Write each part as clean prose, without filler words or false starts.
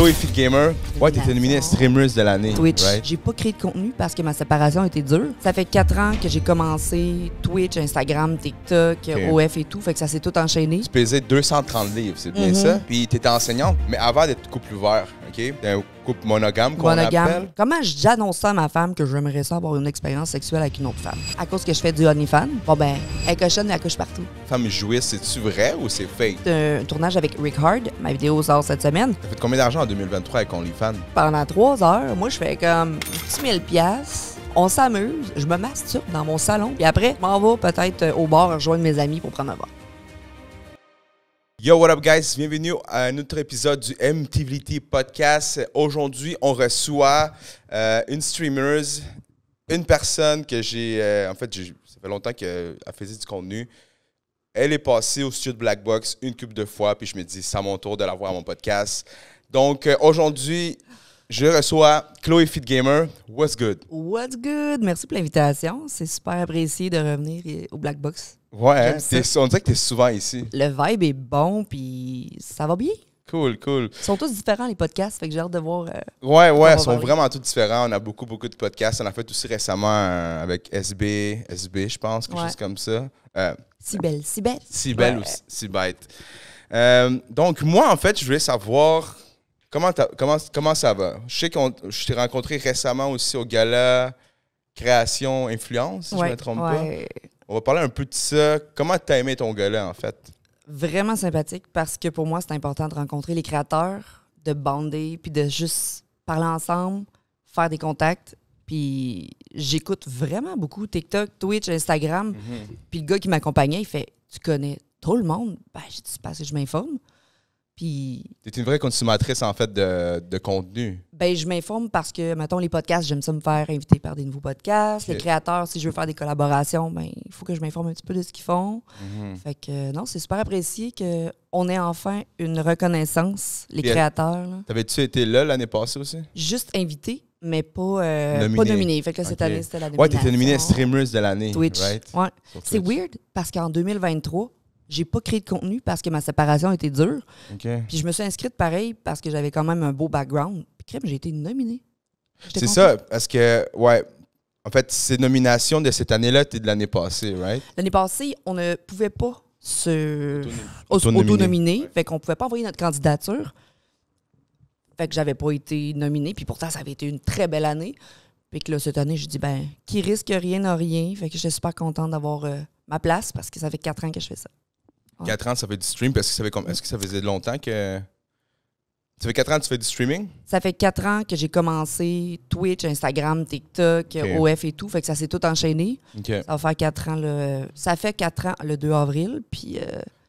Chloé Fit Gamer, ouais, t'étais nominée Streamers de l'année. Twitch. Right? J'ai pas créé de contenu parce que ma séparation était dure. Ça fait 4 ans que j'ai commencé Twitch, Instagram, TikTok, OF et tout. Fait que ça s'est tout enchaîné. Tu pesais 230 livres, c'est bien ça? Puis t'étais enseignante, mais avant d'être couple ouvert, OK? T'es un couple monogame qu'on appelle. Comment j'annonce ça à ma femme que j'aimerais ça avoir une expérience sexuelle avec une autre femme? À cause que je fais du OnlyFans. Bon ben, elle cochonne et elle couche partout. Femme jouisse, c'est-tu vrai ou c'est fake? C'est un tournage avec Rick Hard. Ma vidéo sort cette semaine. T'as fait combien d'argent en 2023 avec OnlyFans? Pendant 3 heures, moi je fais comme 10 000 $. On s'amuse, je me masturbe dans mon salon. Puis après, je m'en vais peut-être au bar rejoindre mes amis pour prendre un verre. Yo, what up, guys? Bienvenue à un autre épisode du MTVT Podcast. Aujourd'hui, on reçoit une streamer, une personne que j'ai... ça fait longtemps qu'elle faisait du contenu. Elle est passée au studio de Black Box une couple de fois, puis je me dis, c'est à mon tour de la voir à mon podcast. Donc, aujourd'hui, je reçois Chloé Fit Gamer. What's good? What's good? Merci pour l'invitation. C'est super apprécié de revenir au Black Box. Ouais, on dirait que tu es souvent ici. Le vibe est bon, puis ça va bien. Cool. Ils sont tous différents, les podcasts, fait que j'ai hâte de voir. Ouais, ils sont vraiment tous différents. On a beaucoup de podcasts. On a fait aussi récemment avec SB, je pense, quelque chose comme ça. Si belle. Si belle ou si bête. Donc, moi, en fait, je voulais savoir comment ça va. Je sais que je t'ai rencontré récemment aussi au gala Création Influence, si je ne me trompe pas. On va parler un peu de ça. Comment t'as aimé ton gala, en fait? Vraiment sympathique parce que pour moi, c'est important de rencontrer les créateurs, de bander, puis de juste parler ensemble, faire des contacts. Puis j'écoute vraiment beaucoup TikTok, Twitch, Instagram. Puis le gars qui m'accompagnait, il fait « Tu connais tout le monde? » Ben, j'ai dit « C'est parce que je m'informe. » Puis... T'es une vraie consommatrice, en fait, de contenu. Ben, je m'informe parce que, mettons, les podcasts, j'aime ça me faire inviter par des nouveaux podcasts. Les créateurs, si je veux faire des collaborations, ben, il faut que je m'informe un petit peu de ce qu'ils font. Fait que, non, c'est super apprécié qu'on ait enfin une reconnaissance, les créateurs. T'avais-tu été là l'année passée aussi? Juste invité, mais pas nominé. Fait que là, cette année, c'était la nomination. Ouais, t'étais nominée Streamers de l'année. Twitch. Right? Ouais. C'est weird parce qu'en 2023, j'ai pas créé de contenu parce que ma séparation était dure. Puis je me suis inscrite pareil parce que j'avais quand même un beau background. Puis crème, j'ai été nominée. C'est ça, parce que, ouais, en fait, ces nominations de cette année-là, t'es de l'année passée, right? L'année passée, on ne pouvait pas se auto-nominer. Fait qu'on pouvait pas envoyer notre candidature. Fait que j'avais pas été nominée. Puis pourtant, ça avait été une très belle année. Puis que là, cette année, j'ai dit, ben, qui risque rien n'a rien. Fait que j'étais super contente d'avoir ma place parce que ça fait 4 ans que je fais ça. 4 ans, ça fait du stream. Est-ce que ça faisait longtemps que... Ça fait 4 ans que tu fais du streaming? Ça fait 4 ans que j'ai commencé Twitch, Instagram, TikTok, OF et tout. Fait que ça s'est tout enchaîné. Ça va faire 4 ans. Ça fait 4 ans le 2 avril. Puis...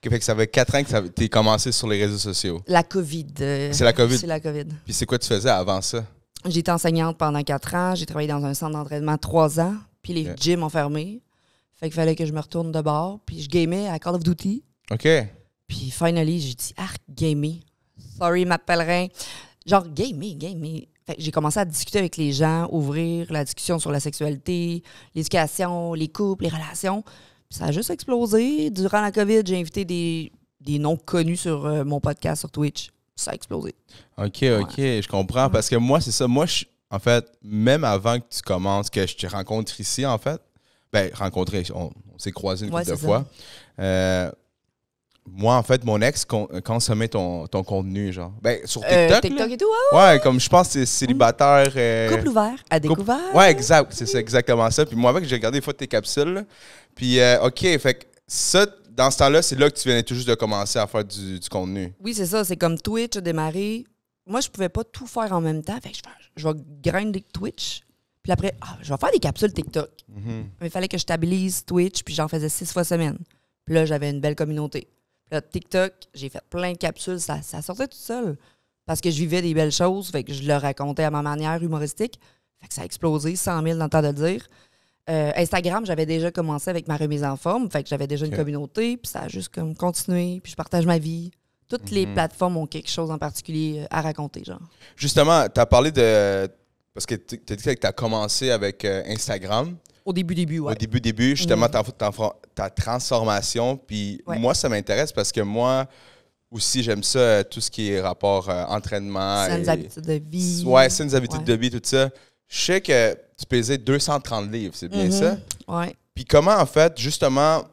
fait que ça fait 4 ans que tu es commencé sur les réseaux sociaux. La COVID. C'est la COVID? C'est la COVID. Puis c'est quoi tu faisais avant ça? J'ai été enseignante pendant 4 ans. J'ai travaillé dans un centre d'entraînement 3 ans. Puis les gyms ont fermé. Fait qu'il fallait que je me retourne de bord. Puis je gamais à Call of Duty. OK. Puis, finally, j'ai dit, gamer. Sorry, Matt Pellerin. Genre, gamer. Fait que j'ai commencé à discuter avec les gens, ouvrir la discussion sur la sexualité, l'éducation, les couples, les relations. Puis ça a juste explosé. Durant la COVID, j'ai invité des noms connus sur mon podcast sur Twitch. Ça a explosé. OK, je comprends. Parce que moi, c'est ça. Moi, en fait, même avant que tu commences, que je te rencontre ici, en fait, on s'est croisés une couple de fois. Moi, en fait, mon ex consommait ton contenu, genre. Ben, sur TikTok. TikTok et tout, ouais, comme je pense que c'est célibataire. Couple ouvert, à découvert. Ouais, exact. C'est exactement ça. Puis moi, avec, j'ai regardé des fois tes capsules. Là. Puis, OK, fait que ça, dans ce temps-là, c'est là que tu venais tout juste de commencer à faire du contenu. Oui, c'est ça. C'est comme Twitch a démarré. Moi, je pouvais pas tout faire en même temps. Fait que je vais grinder Twitch. Puis après, je vais faire des capsules TikTok. Mais il fallait que je stabilise Twitch, puis j'en faisais 6 fois semaine. Puis là, j'avais une belle communauté. Puis là, TikTok, j'ai fait plein de capsules. Ça sortait tout seul. Parce que je vivais des belles choses. Fait que je le racontais à ma manière humoristique. Fait que ça a explosé, 100 000 dans le temps de le dire. Instagram, j'avais déjà commencé avec ma remise en forme. Fait que j'avais déjà une communauté. Puis ça a juste comme continué. Puis je partage ma vie. Toutes les plateformes ont quelque chose en particulier à raconter, genre. Justement, tu as parlé de... Parce que tu as dit que tu as commencé avec Instagram. Au début, ouais. Au début, justement, ta transformation. Puis moi, ça m'intéresse parce que moi, aussi, j'aime ça, tout ce qui est rapport entraînement. Saines habitudes de vie. Ouais, saines habitudes de vie, tout ça. Je sais que tu pesais 230 livres, c'est bien ça? Ouais. Puis comment, en fait, justement,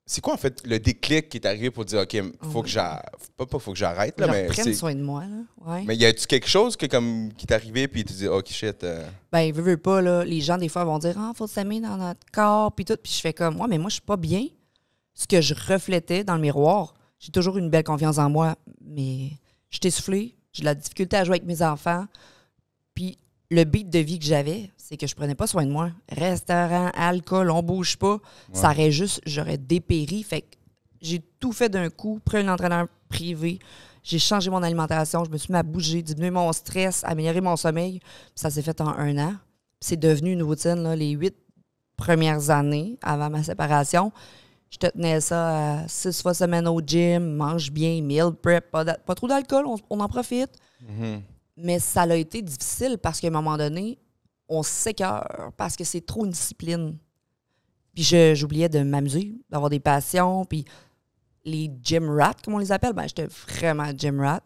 c'est quoi, en fait, le déclic qui est arrivé pour dire, OK, faut que j'arrête, pas faut que j'arrête, là, mais prenne soin de moi, là. Ouais. Mais y a-tu quelque chose qui est arrivé, puis tu dis, OK, shit. Ben, veux pas, là, les gens, des fois, vont dire, faut s'aimer dans notre corps, puis tout. Puis je fais comme, ouais, mais moi, je suis pas bien. Ce que je reflétais dans le miroir, j'ai toujours une belle confiance en moi, mais je suis essoufflée, j'ai de la difficulté à jouer avec mes enfants. Puis le beat de vie que j'avais, c'est que je prenais pas soin de moi. Restaurant, alcool, on bouge pas. Ouais. Ça aurait juste, j'aurais dépéri. Fait que j'ai tout fait d'un coup, pris un entraîneur privé. J'ai changé mon alimentation, je me suis mis à bouger, diminuer mon stress, améliorer mon sommeil. Puis ça s'est fait en 1 an. Puis c'est devenu une routine, là, les 8 premières années avant ma séparation. Je te tenais ça à 6 fois semaine au gym, mange bien, meal prep, pas trop d'alcool, on en profite. Mm-hmm. Mais ça a été difficile parce qu'à un moment donné, on s'écœure parce que c'est trop une discipline. Puis j'oubliais de m'amuser, d'avoir des passions. Puis les gym rats, comme on les appelle, ben j'étais vraiment gym rat.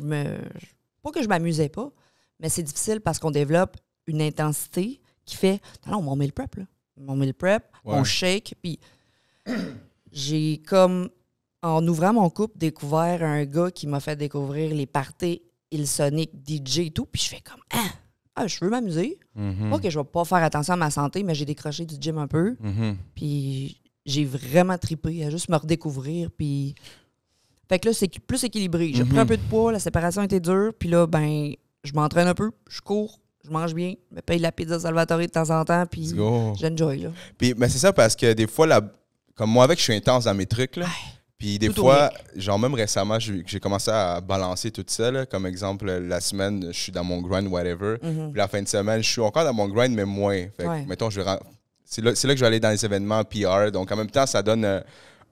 Mais pas que je m'amusais pas, mais c'est difficile parce qu'on développe une intensité qui fait... Non, on meal prep, là. On meal prep, on shake. Puis j'ai comme, en ouvrant mon couple, découvert un gars qui m'a fait découvrir les parties Hillsonic, DJ et tout. Puis je fais comme, je veux m'amuser. Mm-hmm. Pas que je vais pas faire attention à ma santé, mais j'ai décroché du gym un peu. Mm-hmm. Puis j'ai vraiment trippé à juste me redécouvrir. Puis fait que là, c'est plus équilibré. J'ai pris un peu de poids, la séparation était dure. Puis là, ben, je m'entraîne un peu, je cours, je mange bien, je me paye la pizza Salvatore de temps en temps, puis j'enjoy, là. Puis, mais c'est ça parce que des fois, comme moi, je suis intense dans mes trucs, là. Puis des fois, genre même récemment, j'ai commencé à balancer tout ça, là. Comme exemple, la semaine, je suis dans mon grind, whatever. Puis la fin de semaine, je suis encore dans mon grind, mais moins. Fait que, mettons, c'est là que je vais aller dans les événements PR. Donc, en même temps, ça donne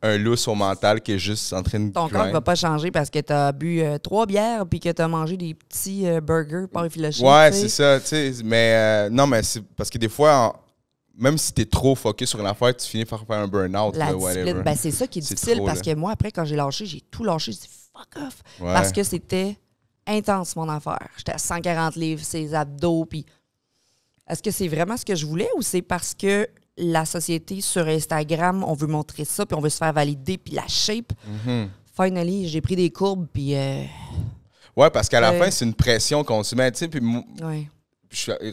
un lousse au mental qui est juste en train de Ton corps ne va pas changer parce que tu as bu 3 bières puis que tu as mangé des petits burgers pas effilochés. Ouais, c'est ça, tu sais. Mais non, mais c'est parce que des fois, même si tu es trop focus sur une affaire, tu finis par faire un burn-out. La discipline, ben c'est ça qui est difficile trop, parce que moi, après, quand j'ai lâché, j'ai tout lâché. J'ai dit fuck off. Ouais. Parce que c'était intense, mon affaire. J'étais à 140 livres, ses abdos. Puis est-ce que c'est vraiment ce que je voulais ou c'est parce que la société sur Instagram, on veut montrer ça, puis on veut se faire valider, puis la shape. Mm-hmm. Finally, j'ai pris des courbes, puis... Ouais, parce qu'à la fin, c'est une pression qu'on se met, tu sais, puis...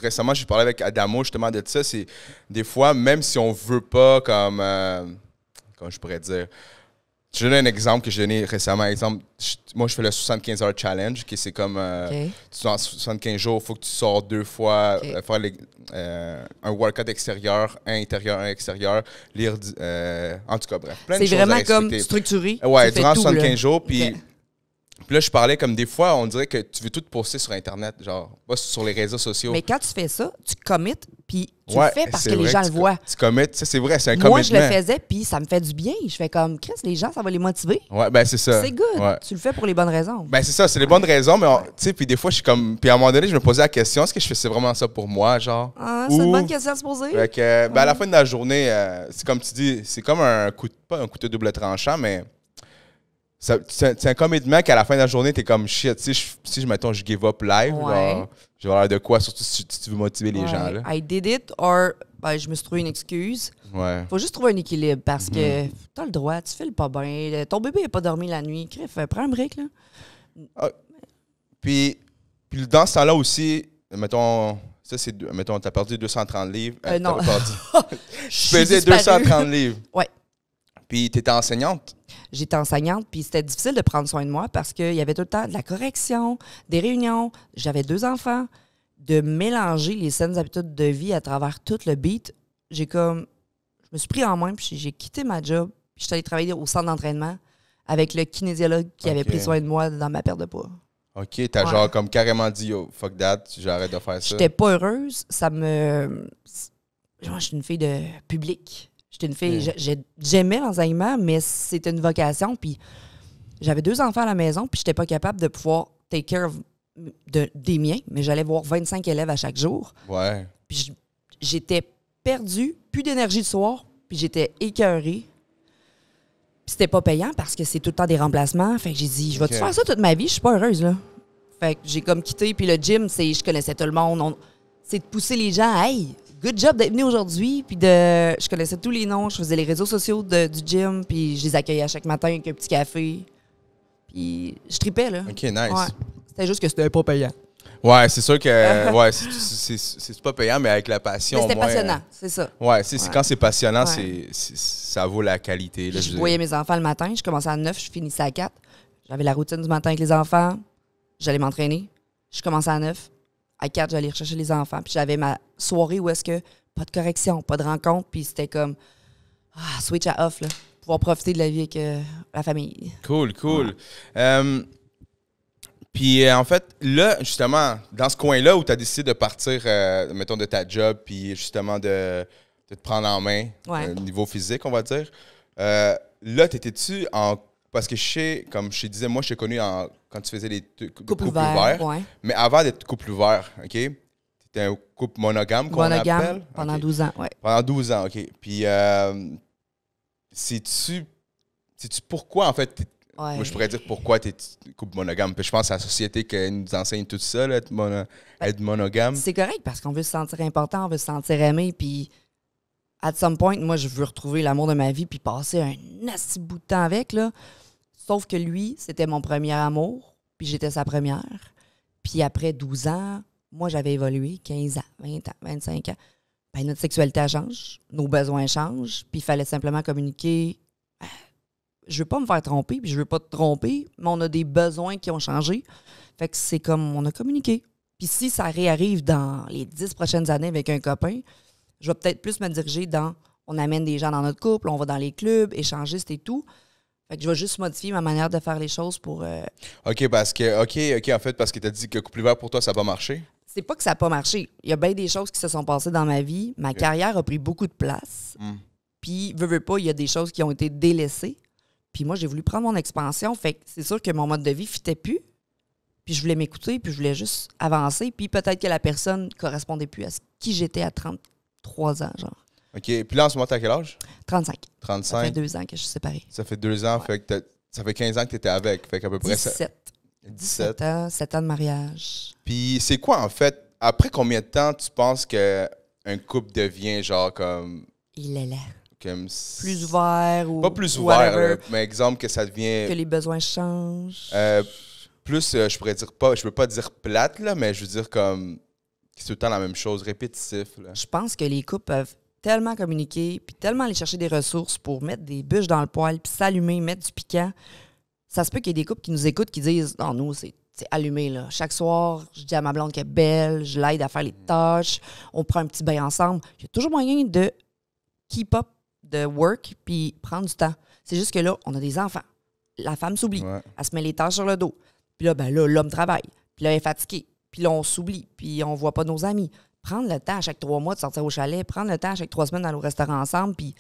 Récemment, j'ai parlé avec Adamo, justement, de ça. C'est des fois, même si on veut pas, comme je pourrais dire... Je donne un exemple que j'ai donné récemment. Exemple, moi, je fais le 75 heures challenge, qui c'est comme en 75 jours, il faut que tu sors 2 fois, faire un workout extérieur, un intérieur, un extérieur, lire, en tout cas, bref. Plein de choses à respecter. C'est vraiment comme structuré. Ouais, durant 75 jours, puis là, je parlais comme des fois, on dirait que tu veux tout poster sur Internet, genre, pas sur les réseaux sociaux. Mais quand tu fais ça, tu commits, puis tu le fais parce que les gens le voient. Tu commits, c'est vrai, c'est un commitment. Moi, je le faisais, puis ça me fait du bien. Je fais comme, Chris, les gens, ça va les motiver. Ouais, ben c'est ça. C'est good. Ouais. Tu le fais pour les bonnes raisons. Ben c'est ça, c'est les bonnes raisons, mais tu sais, puis des fois, je suis comme. Puis à un moment donné, je me posais la question, est-ce que je faisais vraiment ça pour moi, genre? C'est une bonne question à se poser. Fait que, ben à la fin de la journée, c'est comme tu dis, c'est comme pas un couteau double tranchant, mais. C'est un commitment qu'à la fin de la journée, t'es comme shit. Si mettons, je give up live, genre, je vais avoir de quoi, surtout si tu veux motiver les gens. Là. I did it, or je me suis trouvé une excuse. Ouais. Faut juste trouver un équilibre parce que t'as le droit, tu files pas bien. Ton bébé n'a pas dormi la nuit. Crif, prends un break, là. Puis dans ce temps-là aussi, mettons, mettons, t'as perdu 230 livres. Non. Tu pesais 230 livres. Ouais. Puis t'étais enseignante. J'étais enseignante, puis c'était difficile de prendre soin de moi parce qu'il y avait tout le temps de la correction, des réunions. J'avais 2 enfants. De mélanger les saines habitudes de vie à travers tout le beat, je me suis pris en main, puis j'ai quitté ma job, puis je suis allée travailler au centre d'entraînement avec le kinésiologue qui avait pris soin de moi dans ma perte de poids. OK, t'as genre comme carrément dit, yo, fuck that, j'arrête de faire ça. J'étais pas heureuse, je suis une fille de public. J'étais une fille, j'aimais l'enseignement, mais c'était une vocation. Puis j'avais 2 enfants à la maison, puis j'étais pas capable de pouvoir take care des miens, mais j'allais voir 25 élèves à chaque jour. Ouais. Puis j'étais perdue, plus d'énergie le soir, puis j'étais écœurée. Puis c'était pas payant parce que c'est tout le temps des remplacements. Fait que j'ai dit, je vais-tu Ok. faire ça toute ma vie? Je suis pas heureuse, là. Fait que j'ai comme quitté. Puis le gym, je connaissais tout le monde. C'est de pousser les gens à, hey, good job d'être venu aujourd'hui. Puis je connaissais tous les noms. Je faisais les réseaux sociaux du gym. Puis je les accueillais à chaque matin avec un petit café. Puis je tripais, là. OK, nice. Ouais. C'était juste que c'était pas payant. Ouais, c'est sûr que ouais, c'est pas payant, mais avec la passion. Mais c'était au moins, passionnant, c'est ça. Ouais, quand c'est passionnant, Ouais. ça vaut la qualité. Là, Je voyais mes enfants le matin. Je commençais à 9, je finissais à 4. J'avais la routine du matin avec les enfants. J'allais m'entraîner. Je commençais à 9. À 4, j'allais rechercher les enfants. Puis j'avais ma soirée où est-ce que pas de correction, pas de rencontre. Puis c'était comme switch à off, là. Pouvoir profiter de la vie avec la famille. Cool. Puis en fait, là, justement, dans ce coin-là où tu as décidé de partir, mettons, de ta job, puis justement de te prendre en main, Ouais. niveau physique, on va dire, là, t'étais-tu en... Parce que je sais, comme je te disais, moi, je t'ai connu quand tu faisais des couples ouverts. Ouais. Mais avant d'être couple ouvert, OK? T'étais un couple monogame, qu'on Monogame appelle? pendant OK. 12 ans, ouais. Pendant 12 ans, OK. Puis, sais-tu pourquoi, en fait, Ouais. moi, je pourrais dire pourquoi tu es couple monogame. Puis je pense à la société qui nous enseigne tout ça, là, être monogame. C'est correct parce qu'on veut se sentir important, on veut se sentir aimé, puis at some point, moi, je veux retrouver l'amour de ma vie puis passer un assez bout de temps avec, là. Sauf que lui, c'était mon premier amour, puis j'étais sa première. Puis après 12 ans, moi, j'avais évolué, 15 ans, 20 ans, 25 ans. Ben, notre sexualité, elle change, nos besoins changent, puis il fallait simplement communiquer. Je veux pas me faire tromper, puis je veux pas te tromper, mais on a des besoins qui ont changé. Fait que c'est comme, on a communiqué. Puis si ça réarrive dans les 10 prochaines années avec un copain, je vais peut-être plus me diriger dans, on amène des gens dans notre couple, on va dans les clubs, échangistes et tout. Fait que je vais juste modifier ma manière de faire les choses pour... OK, parce que, OK, en fait, parce que tu as dit que couple ouvert pour toi, ça n'a pas marché. C'est pas que ça n'a pas marché. Il y a bien des choses qui se sont passées dans ma vie. Ma carrière a pris beaucoup de place. Puis, veux pas, il y a des choses qui ont été délaissées. Puis moi, j'ai voulu prendre mon expansion. Fait que c'est sûr que mon mode de vie ne fitait plus. Puis je voulais m'écouter, puis je voulais juste avancer. Puis peut-être que la personne ne correspondait plus à qui j'étais à 33 ans, genre. OK. Puis là, en ce moment, t'as quel âge? 35. Ça 35. fait 2 ans que je suis séparée. Ça fait 2 ans. Ouais. Fait que ça fait 15 ans que tu étais avec. Fait qu'à peu près... 17. 17 ans, 7 ans de mariage. Puis c'est quoi, en fait, après combien de temps tu penses qu'un couple devient genre comme... Il est là. Plus ouvert ou... Pas plus whatever, ouvert, là, mais exemple que ça devient... que les besoins changent. Plus, je pourrais dire pas... Je veux pas dire plate, là, mais je veux dire comme... C'est tout le temps la même chose, répétitif. Là. Je pense que les couples peuvent tellement communiquer puis tellement aller chercher des ressources pour mettre des bûches dans le poêle puis s'allumer, mettre du piquant. Ça se peut qu'il y ait des couples qui nous écoutent qui disent « Non, nous, c'est allumé, là. Chaque soir, je dis à ma blonde qu'elle est belle, je l'aide à faire les tâches, on prend un petit bain ensemble. » Il y a toujours moyen de keep up de work puis prendre du temps. C'est juste que là, on a des enfants. La femme s'oublie. Ouais. Elle se met les tâches sur le dos. Puis là, ben là, l'homme travaille. Puis là, elle est fatiguée. Puis là, on s'oublie. Puis on voit pas nos amis. Prendre le temps à chaque 3 mois de sortir au chalet, prendre le temps à chaque 3 semaines d'aller au restaurant ensemble, puis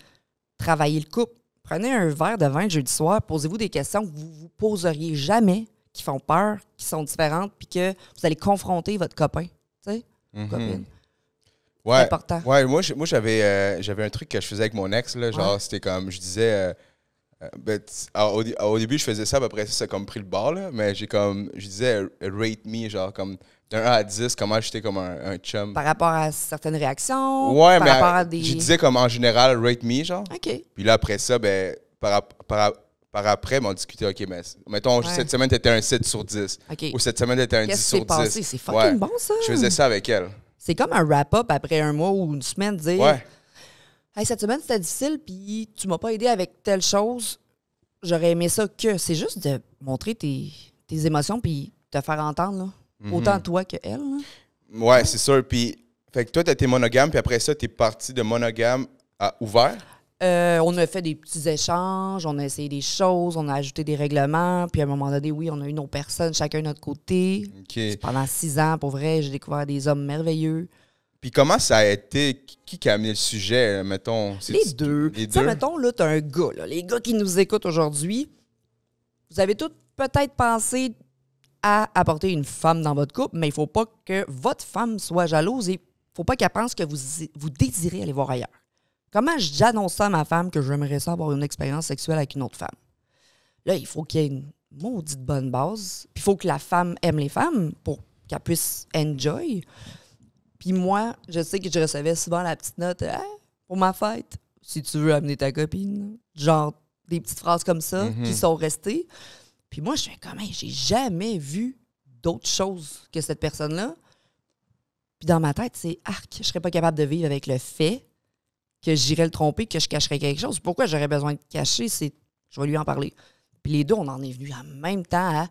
travailler le couple. Prenez un verre de vin le jeudi soir, posez-vous des questions que vous vous poseriez jamais, qui font peur, qui sont différentes, puis que vous allez confronter votre copain. Tu sais? Copine. Ouais. C'est important. Ouais, moi j'avais un truc que je faisais avec mon ex, là, genre, c'était comme, je disais... au début, je faisais ça, puis après ça a comme pris le bord, là, mais je disais rate me, genre, comme d'un 1 à 10, comment j'étais comme un chum. Par rapport à certaines réactions, Ouais, par mais rapport à des... je disais comme en général, rate me, genre. OK. Puis là, après ça, ben, par après, on discutait, OK, mais mettons, Ouais. cette semaine, t'étais un 7 sur 10. OK. Ou cette semaine, t'étais un 10 Qu'est-ce qui sur s'est 10. passé? C'est fucking Ouais. bon, ça. Je faisais ça avec elle. C'est comme un wrap-up après un mois ou une semaine, dire Ouais. Hey, cette semaine, c'était difficile, puis tu m'as pas aidé avec telle chose. J'aurais aimé ça que. C'est juste de montrer tes émotions puis te faire entendre, là. Autant toi que elle. Là. Ouais, c'est sûr. Puis, fait que toi, t'étais monogame, puis après ça, t'es parti de monogame à ouvert. On a fait des petits échanges, on a essayé des choses, on a ajouté des règlements, puis à un moment donné, oui, on a eu nos personnes, chacun de notre côté. OK. Pendant 6 ans, pour vrai, j'ai découvert des hommes merveilleux. Puis comment ça a été? Qui a amené le sujet, mettons? Les deux. Les Tu sais, deux? mettons, là, t'as un gars, là. Les gars qui nous écoutent aujourd'hui, vous avez tous peut-être pensé à apporter une femme dans votre couple, mais il faut pas que votre femme soit jalouse et il faut pas qu'elle pense que vous désirez aller voir ailleurs. Comment j'annonce ça à ma femme que j'aimerais ça avoir une expérience sexuelle avec une autre femme? Là, il faut qu'il y ait une maudite bonne base. Puis il faut que la femme aime les femmes pour qu'elle puisse enjoy. Puis moi, je sais que je recevais souvent la petite note hey, pour ma fête, si tu veux amener ta copine. Genre des petites phrases comme ça qui sont restées. Puis moi, je fais comme, hey, j'ai jamais vu d'autre chose que cette personne-là. Puis dans ma tête, c'est arc. Je serais pas capable de vivre avec le fait que j'irais le tromper, que je cacherais quelque chose. Pourquoi j'aurais besoin de cacher? C'est je vais lui en parler. Puis les deux, on en est venus en même temps à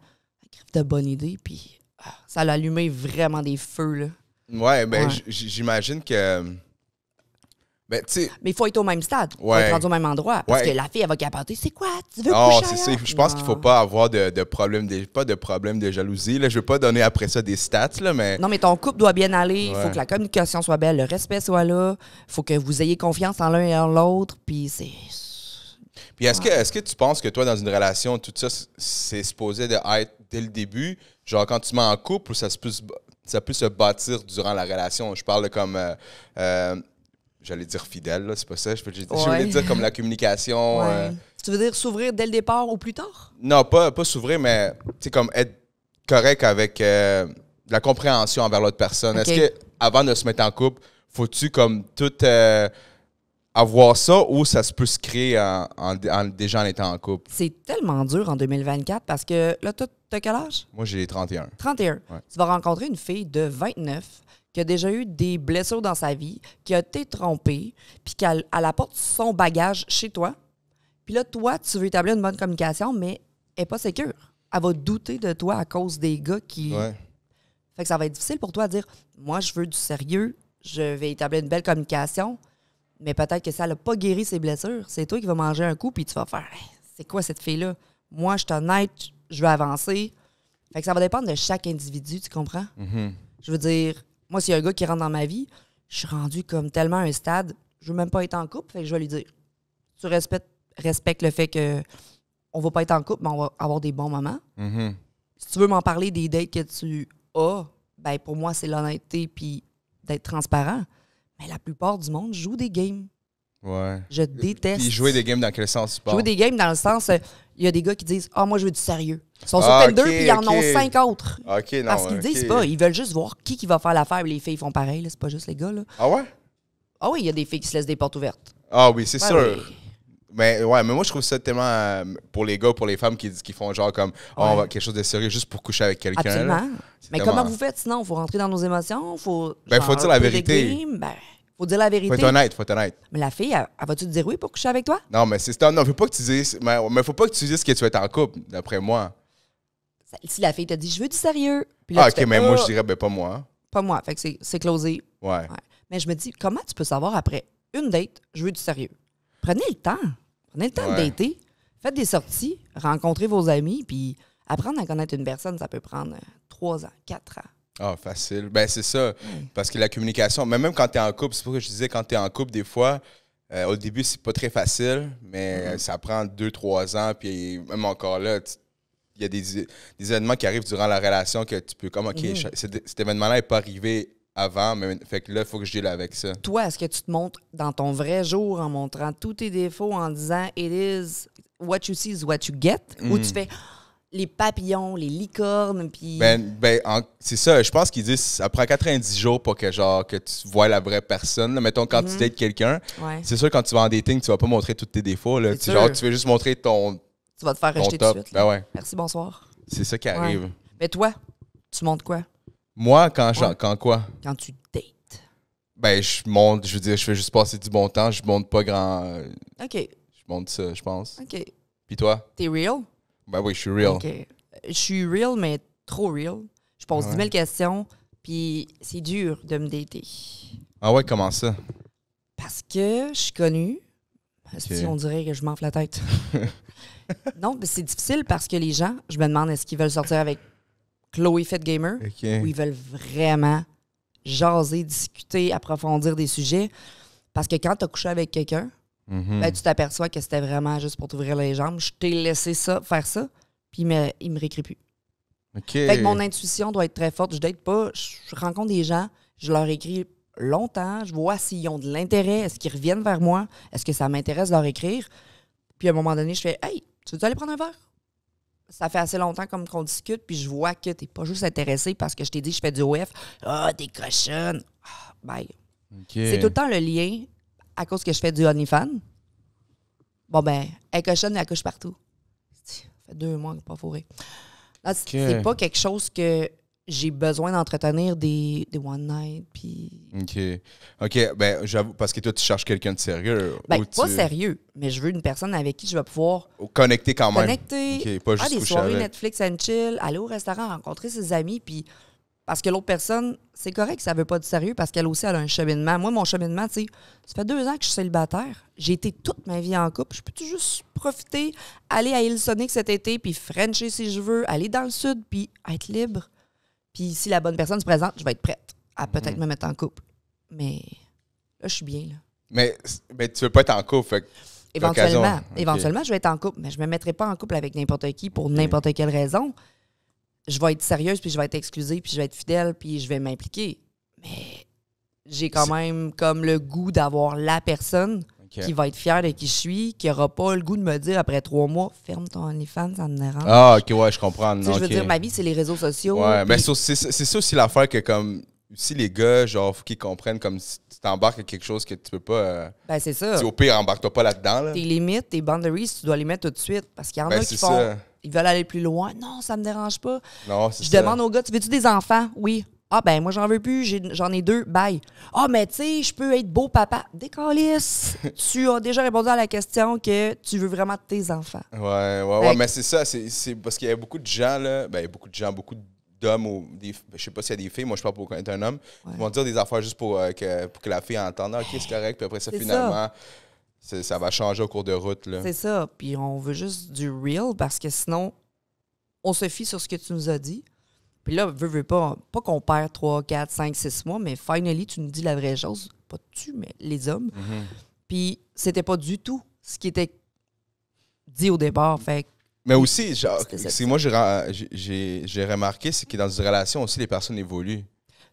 de bonne idée. Puis ça a allumé vraiment des feux, là. Ouais, ben j'imagine que... Ben, tu sais... Mais il faut être au même stade. Il faut être rendu au même endroit. Parce que la fille, elle va capoter. C'est quoi? Tu veux coucher c'est ça. Je pense qu'il faut pas avoir de problème de jalousie. Là. Je veux pas donner après ça des stats, là, mais... Non, mais ton couple doit bien aller. Il faut que la communication soit belle, le respect soit là. Il faut que vous ayez confiance en l'un et en l'autre. Puis c'est... Puis est-ce que tu penses que toi, dans une relation, tout ça, c'est supposé d'être dès le début? Genre quand tu mets en couple ou ça peut se bâtir durant la relation? Je parle comme... j'allais dire fidèle, là, c'est pas ça. Je voulais dire comme la communication. Tu veux dire s'ouvrir dès le départ ou plus tard? Non, pas s'ouvrir, mais comme être correct avec la compréhension envers l'autre personne. Okay. Est-ce que avant de se mettre en couple, faut-tu comme tout avoir ça ou ça se peut se créer déjà en étant en couple? C'est tellement dur en 2024 parce que là, t'as quel âge? Moi, j'ai 31. 31. Ouais. Tu vas rencontrer une fille de 29 qui a déjà eu des blessures dans sa vie, qui a été trompée, puis qu'elle apporte son bagage chez toi. Puis là, toi, tu veux établir une bonne communication, mais elle n'est pas sécure. Elle va douter de toi à cause des gars qui... Ouais. Fait que ça va être difficile pour toi de dire « Moi, je veux du sérieux, je vais établir une belle communication, mais peut-être que ça n'a pas guéri ses blessures. C'est toi qui vas manger un coup, puis tu vas faire hey, « C'est quoi cette fille-là? Moi, je suis honnête, je veux avancer. » Fait que ça va dépendre de chaque individu, tu comprends? Mm-hmm. Je veux dire... Moi, s'il y a un gars qui rentre dans ma vie, je suis rendu comme tellement à un stade, je veux même pas être en couple, fait que je vais lui dire, tu respectes le fait que on va pas être en couple, mais on va avoir des bons moments. Mm-hmm. Si tu veux m'en parler des dates que tu as, ben pour moi, c'est l'honnêteté puis d'être transparent. Mais la plupart du monde joue des games. Ouais. Je déteste. Puis jouer des games dans quel sens tu parles? Jouer des games dans le sens, il y a des gars qui disent « Ah, moi, je veux du sérieux. » Ils sont sur Tinder, puis ils en ont 5 autres. OK, non. Parce qu'ils disent pas. Ils veulent juste voir qui va faire l'affaire. Les filles font pareil, là, c'est pas juste les gars. Là. Ah ouais? Ah oui, il y a des filles qui se laissent des portes ouvertes. Ah oui, c'est sûr. Oui. Mais moi, je trouve ça tellement... pour les gars, pour les femmes qui font genre comme on va quelque chose de sérieux juste pour coucher avec quelqu'un. Absolument. Là. Mais tellement... comment vous faites sinon? Il faut rentrer dans nos émotions? Faut dire la vérité. Faut dire la vérité. Faut être honnête. Mais la fille, elle va-tu te dire oui pour coucher avec toi? Non, mais c'est ça. Non, faut pas que tu dises... Mais faut pas que tu dises que tu vas être en couple, d'après moi. Si la fille te dit « Je veux du sérieux », puis là, OK, mais moi, je dirais, pas moi. Pas moi. Fait que c'est closé. Ouais. Mais je me dis, comment tu peux savoir après une date, je veux du sérieux? Prenez le temps. Prenez le temps de dater. Faites des sorties, rencontrez vos amis, puis apprendre à connaître une personne, ça peut prendre 3 ans, 4 ans. Ah, facile. Ben, c'est ça. Parce que la communication, mais même quand tu es en couple, c'est pour ça que je disais, quand tu es en couple, des fois, au début, c'est pas très facile, mais ça prend 2-3 ans, puis même encore là, il y a des événements qui arrivent durant la relation que tu peux comme, OK, cet événement-là n'est pas arrivé avant, mais fait que là, il faut que je deal avec ça. Toi, est-ce que tu te montres dans ton vrai jour en montrant tous tes défauts, en disant « It is what you see is what you get » ou tu fais les papillons, les licornes, puis... c'est ça. Je pense qu'ils disent ça prend 90 jours pour que tu vois la vraie personne. Là, mettons, quand tu dates quelqu'un, c'est sûr, quand tu vas en dating, tu vas pas montrer tous tes défauts. Là. Tu veux juste montrer ton... Tu vas te faire rejeter top. tout de suite. Ben ouais. Merci, bonsoir. C'est ça qui arrive. Mais toi, tu montres quoi? Moi, quand quoi? Quand tu dates. Ben, je monte, je veux dire, je fais juste passer du bon temps. Je monte pas grand... OK. Je monte ça, je pense. OK. Puis toi? T'es real? Ben oui, je suis real. OK. Je suis real, mais trop real. Je pose 10 000 questions, puis c'est dur de me dater. Ah ouais, comment ça? Parce que je suis connue. Si on dirait que je m'enfle la tête. Non, mais c'est difficile parce que les gens, je me demande, est-ce qu'ils veulent sortir avec Chloé Fit Gamer ou ils veulent vraiment jaser, discuter, approfondir des sujets. Parce que quand tu as couché avec quelqu'un, ben, tu t'aperçois que c'était vraiment juste pour t'ouvrir les jambes. Je t'ai laissé faire ça, puis il me réécrit plus. OK. Fait que mon intuition doit être très forte. Je date pas, je rencontre des gens, je leur écris longtemps. Je vois s'ils ont de l'intérêt. Est-ce qu'ils reviennent vers moi? Est-ce que ça m'intéresse de leur écrire? Puis à un moment donné, je fais « Hey, tu veux aller prendre un verre? » Ça fait assez longtemps comme qu'on discute, puis je vois que t'es pas juste intéressé parce que je t'ai dit que je fais du OF. Ah, t'es cochonne. Ah, bye. C'est tout le temps le lien à cause que je fais du OnlyFans. Bon, ben, elle est cochonne, elle couche partout. Ça fait 2 mois qu'elle n'est pas fourrée. Là, c'est pas quelque chose que j'ai besoin d'entretenir des one night. Puis... OK. Ben, j'avoue, parce que toi, tu cherches quelqu'un de sérieux. Ben, pas sérieux, mais je veux une personne avec qui je vais pouvoir connecter quand même. Connecter, pas juste des soirées Netflix and chill, aller au restaurant, rencontrer ses amis, puis parce que l'autre personne, c'est correct, ça veut pas du sérieux parce qu'elle aussi, elle a un cheminement. Moi, mon cheminement, tu sais, ça fait 2 ans que je suis célibataire. J'ai été toute ma vie en couple. Je peux-tu juste profiter, aller à Hillsonic cet été, puis Frencher si je veux, aller dans le sud, puis être libre. Puis si la bonne personne se présente, je vais être prête à peut-être me mettre en couple. Mais là, je suis bien, là. Mais tu veux pas être en couple, fait Éventuellement, je vais être en couple, mais je me mettrai pas en couple avec n'importe qui pour n'importe quelle raison. Je vais être sérieuse, puis je vais être exclusive, puis je vais être fidèle, puis je vais m'impliquer. Mais j'ai quand même comme le goût d'avoir la personne qui va être fière de qui je suis, qui n'aura pas le goût de me dire après 3 mois, ferme ton OnlyFans, ça me dérange. Ah, OK, ouais, je comprends. Je veux dire, ma vie, c'est les réseaux sociaux. Ouais, mais c'est ça aussi l'affaire que comme si les gars, genre, faut qu'ils comprennent comme si tu t'embarques à quelque chose que tu peux pas. Ben, c'est ça. Au pire, embarque-toi pas là-dedans. Là. Tes limites, tes boundaries, tu dois les mettre tout de suite. Parce qu'il y en a qui font. Ça. Ils veulent aller plus loin. Non, ça me dérange pas. Non, c'est ça. Je demande aux gars, tu veux-tu des enfants? Oui. Ah, ben, moi, j'en veux plus. J'en ai 2. Bye. Ah, mais tu sais, je peux être beau papa. Décalisse. Tu as déjà répondu à la question que tu veux vraiment tes enfants. Ouais, mais c'est ça. C'est parce qu'il y a beaucoup de gens, là. Ben, beaucoup d'hommes ou des. Je sais pas s'il y a des filles. Moi, je parle pour être un homme. Ils vont dire des affaires juste pour que la fille entende. OK, c'est correct. Puis après ça, finalement. Ça va changer au cours de route. Là. C'est ça. Puis on veut juste du real parce que sinon, on se fie sur ce que tu nous as dit. Puis là, veux pas qu'on perd 3, 4, 5, 6 mois, mais finally, tu nous dis la vraie chose. Pas tu, mais les hommes. Puis c'était pas du tout ce qui était dit au départ. Fait mais aussi, moi, j'ai remarqué, c'est que dans une relation aussi, les personnes évoluent.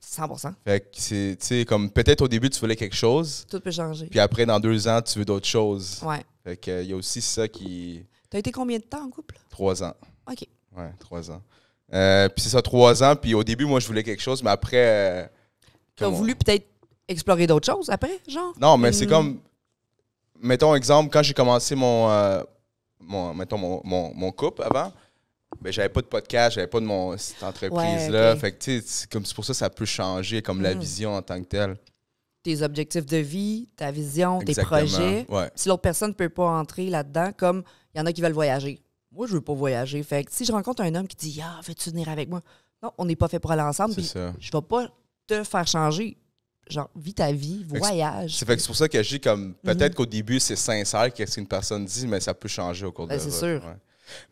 100%. Fait que c'est, tu sais, comme peut-être au début, tu voulais quelque chose. Tout peut changer. Puis après, dans 2 ans, tu veux d'autres choses. Ouais. Fait que il y a aussi ça qui... T'as été combien de temps en couple? 3 ans. OK. Ouais, 3 ans. Puis c'est ça, 3 ans. Puis au début, moi, je voulais quelque chose, mais après... T'as voulu peut-être explorer d'autres choses après, genre? Non, mais c'est comme... Mettons, exemple, quand j'ai commencé mon couple avant... Ben, j'avais pas de podcast, j'avais pas de cette entreprise-là. Fait que, tu sais, c'est pour ça que ça peut changer, comme la vision en tant que telle. Tes objectifs de vie, ta vision, exactement. Tes projets. Ouais. Si l'autre personne ne peut pas entrer là-dedans, comme il y en a qui veulent voyager. Moi, je veux pas voyager. Fait que si je rencontre un homme qui dit « Ah, veux-tu venir avec moi? » Non, on n'est pas fait pour aller ensemble. C'est ça. Je vais pas te faire changer. Genre, vis ta vie, voyage. C'est pour ça que je dis comme, peut-être qu'au début, c'est sincère qu'est-ce qu'une personne dit, mais ça peut changer au cours de la c'est sûr. Ouais.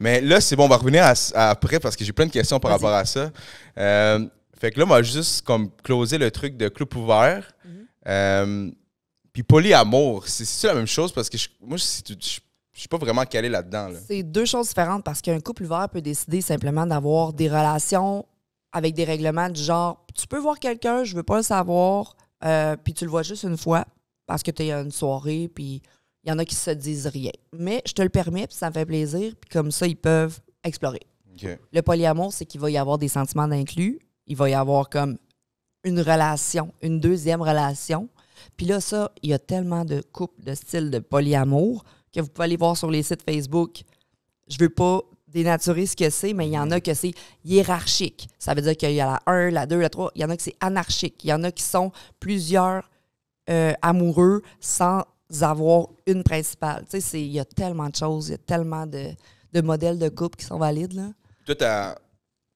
Mais là, c'est bon, on va revenir après parce que j'ai plein de questions par rapport à ça. Fait que là, on va juste comme closer le truc de couple ouvert. Puis polyamour, c'est la même chose parce que moi, je suis pas vraiment calé là-dedans. Là. C'est 2 choses différentes parce qu'un couple ouvert peut décider simplement d'avoir des relations avec des règlements du genre tu peux voir quelqu'un, je veux pas le savoir, puis tu le vois juste une fois parce que tu es à une soirée, puis il y en a qui se disent rien. Mais je te le permets, puis ça me fait plaisir, puis comme ça, ils peuvent explorer. Okay. Le polyamour, c'est qu'il va y avoir des sentiments d'inclus, il va y avoir comme une relation, une 2e relation. Puis là, ça, il y a tellement de couples de style de polyamour que vous pouvez aller voir sur les sites Facebook. Je veux pas dénaturer ce que c'est, mais il y en a que c'est hiérarchique. Ça veut dire qu'il y a la 1, la 2, la 3. Il y en a que c'est anarchique. Il y en a qui sont plusieurs amoureux sans avoir une principale. Tu sais, il y a tellement de choses, il y a tellement de modèles de couple qui sont valides. Là. Toi,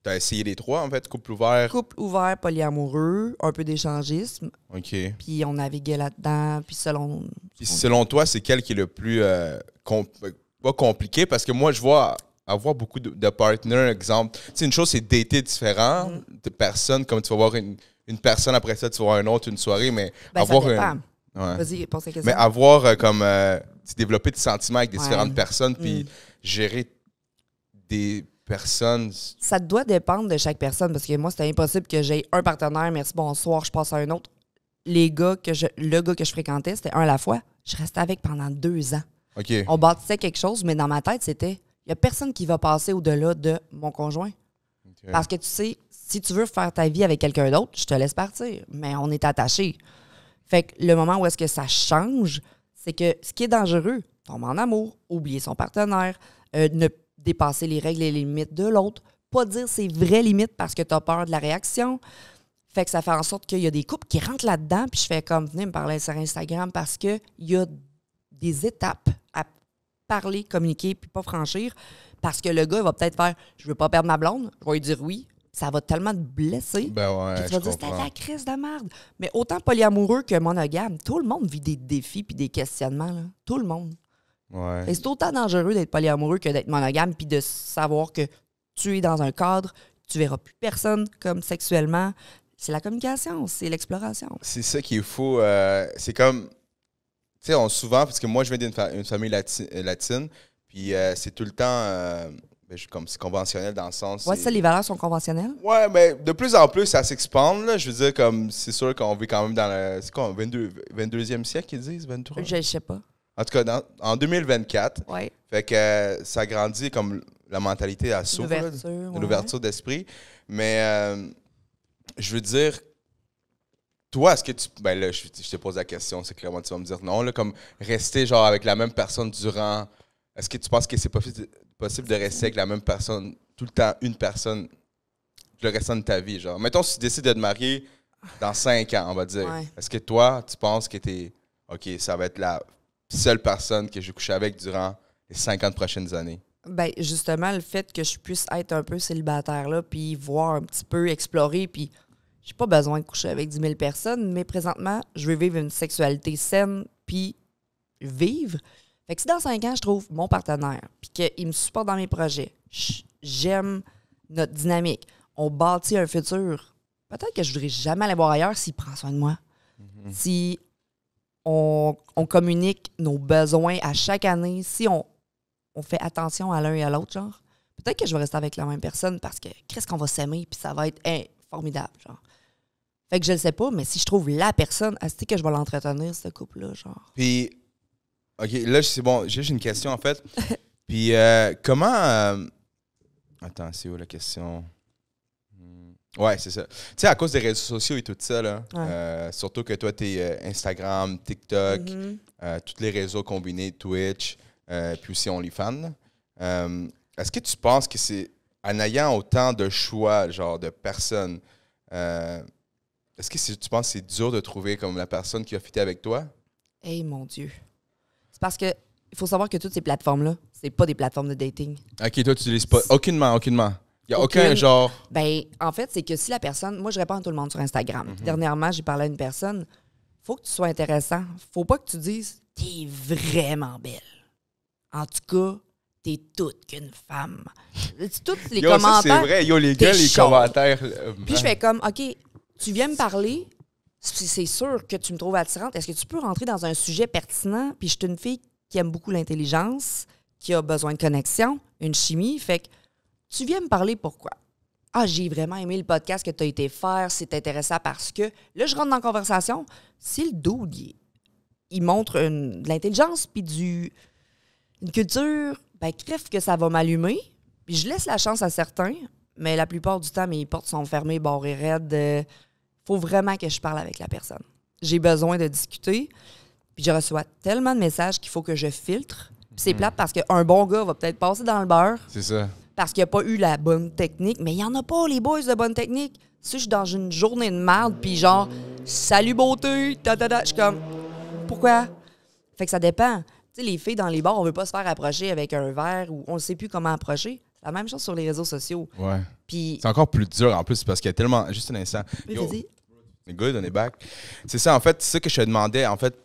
t'as essayé les 3, en fait, couple ouvert? Couple ouvert, polyamoureux, un peu d'échangisme. OK. Puis on naviguait là-dedans, puis selon toi, c'est quel qui est le plus pas compliqué? Parce que moi, je vois avoir beaucoup de partenaires, exemple. Tu sais, une chose, c'est dater différent de personnes, comme tu vas voir une personne, après ça, tu vas voir une autre, une soirée, mais avoir Ouais. Vas-y, pose la question. Mais avoir développer des sentiments avec des différentes personnes, puis gérer des personnes. Ça doit dépendre de chaque personne, parce que moi, c'était impossible que j'aie un partenaire, merci, bonsoir, je passe à un autre. le gars que je fréquentais, c'était un à la fois. Je restais avec pendant 2 ans. OK. On bâtissait quelque chose, mais dans ma tête, c'était, il n'y a personne qui va passer au-delà de mon conjoint. OK. Parce que tu sais, si tu veux faire ta vie avec quelqu'un d'autre, je te laisse partir. Mais on est attachés. Fait que le moment où est-ce que ça change, c'est que ce qui est dangereux, tomber en amour, oublier son partenaire, ne dépasser les règles et les limites de l'autre, pas dire ses vraies limites parce que tu as peur de la réaction. Fait que ça fait en sorte qu'il y a des couples qui rentrent là-dedans, puis je fais comme, venez me parler sur Instagram parce qu'il y a des étapes à parler, communiquer, puis pas franchir. Parce que le gars, il va peut-être faire, je veux pas perdre ma blonde, je vais lui dire oui. Ça va tellement te blesser. Ben ouais, Puis tu je vas dire, c'était de comprends. la crise de merde. Mais autant polyamoureux que monogame, tout le monde vit des défis puis des questionnements. Là. Tout le monde. Ouais. Et c'est autant dangereux d'être polyamoureux que d'être monogame puis de savoir que tu es dans un cadre, tu verras plus personne comme sexuellement. C'est la communication, c'est l'exploration. C'est ça qui est fou. C'est comme, tu sais, souvent, parce que moi, je viens d'une famille latine, puis c'est tout le temps, comme c'est conventionnel dans le sens. Ouais, ça, les valeurs sont conventionnelles. Ouais, mais de plus en plus, ça s'expande, là. Je veux dire, comme, c'est sûr qu'on vit quand même dans le, c'est quoi, 22e siècle, ils disent, 23? Je sais pas. En tout cas, en 2024, Ouais. fait que ça grandit comme la mentalité à s'ouvre, là, L'ouverture. l'ouverture d'esprit. Mais je veux dire, toi, est-ce que tu. Ben là, je te pose la question, c'est clairement tu vas me dire non, là, comme rester genre avec la même personne durant. Est-ce que tu penses que c'est possible de rester avec la même personne, tout le temps, une personne, le restant de ta vie, genre? Mettons, si tu décides de te marier dans 5 ans, on va dire. Ouais. Est-ce que toi, tu penses que t'es. OK, ça va être la seule personne que je vais coucher avec durant les 50 prochaines années? Ben justement, le fait que je puisse être un peu célibataire là, puis voir un petit peu, explorer, puis j'ai pas besoin de coucher avec 10 000 personnes, mais présentement, je veux vivre une sexualité saine, puis vivre. Fait que si dans 5 ans, je trouve mon partenaire, puis qu'il me supporte dans mes projets, j'aime notre dynamique, on bâtit un futur, peut-être que je voudrais jamais aller voir ailleurs s'il prend soin de moi. Si on communique nos besoins à chaque année, si on fait attention à l'un et à l'autre, genre, peut-être que je vais rester avec la même personne parce que qu'est-ce qu'on va s'aimer, puis ça va être formidable, genre. Fait que je le sais pas, mais si je trouve la personne, est-ce que je vais l'entretenir, ce couple-là, genre? Puis, OK, là, c'est bon, j'ai juste une question, en fait. Puis, comment... Attends, c'est où la question? Ouais, c'est ça. Tu sais, à cause des réseaux sociaux et tout ça, là, Ouais. surtout que toi, t'es Instagram, TikTok, Mhm. tous les réseaux combinés, Twitch, puis aussi OnlyFans, est-ce que tu penses que c'est, en ayant autant de choix, genre, de personnes, est-ce que tu penses que c'est dur de trouver comme la personne qui va fitter avec toi? Hey, mon Dieu. C'est parce que il faut savoir que toutes ces plateformes-là, c'est pas des plateformes de dating. OK, toi, tu n'utilises pas. Aucunement. Il n'y a aucun Aucune. genre. Ben, en fait, c'est que si la personne... Moi, je réponds à tout le monde sur Instagram. Puis dernièrement, j'ai parlé à une personne. Faut que tu sois intéressant. Faut pas que tu dises « T'es vraiment belle. En tout cas, t'es toute qu'une femme. » Tous les Yo, ça, commentaires... c'est vrai. Yo, les gars, t'es les chaude. commentaires. Puis je fais comme, OK, tu viens me parler, c'est sûr que tu me trouves attirante. Est-ce que tu peux rentrer dans un sujet pertinent? Puis je suis une fille qui aime beaucoup l'intelligence, qui a besoin de connexion, une chimie. Fait que tu viens me parler pourquoi? Ah, j'ai vraiment aimé le podcast que tu as été faire, c'est intéressant parce que... Là, je rentre dans la conversation. Si le dude, il montre de l'intelligence puis une culture, ben crève que ça va m'allumer. Puis je laisse la chance à certains, mais la plupart du temps, mes portes sont fermées, barrées raides. Faut vraiment que je parle avec la personne. J'ai besoin de discuter. Puis je reçois tellement de messages qu'il faut que je filtre. Puis c'est plate parce qu'un bon gars va peut-être passer dans le beurre C'est ça. parce qu'il n'a pas eu la bonne technique. Mais il n'y en a pas, les boys, de bonne technique. Si je suis dans une journée de merde, puis genre, salut beauté, je suis comme, pourquoi? Fait que ça dépend. Tu sais, les filles dans les bars, on veut pas se faire approcher avec un verre ou on ne sait plus comment approcher. C'est la même chose sur les réseaux sociaux. Ouais. Puis, C'est encore plus dur en plus parce qu'il y a tellement. Juste un instant. oui, Yo, vas-y. c'est good, on est back. C'est ça, en fait, c'est ça que je te demandais. En fait,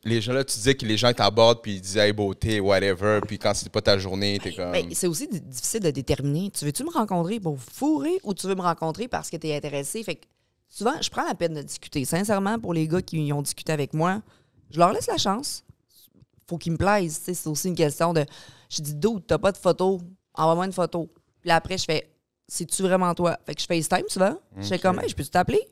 les gens là, tu disais que les gens t'abordent puis ils disaient hey, beauté, whatever. Puis quand c'est pas ta journée, t'es comme. Ben, c'est aussi difficile de déterminer. Tu veux-tu me rencontrer pour fourrer ou tu veux me rencontrer parce que tu es intéressé? Fait que souvent, je prends la peine de discuter. Sincèrement, pour les gars qui ont discuté avec moi, je leur laisse la chance. Faut qu'ils me plaisent. Tu sais, c'est aussi une question de. Je dis, dude, t'as pas de photo, envoie-moi une photo. Puis là, après, je fais, c'est-tu vraiment toi? Fait que je FaceTime souvent. Je fais comme, hey, je peux-tu t'appeler?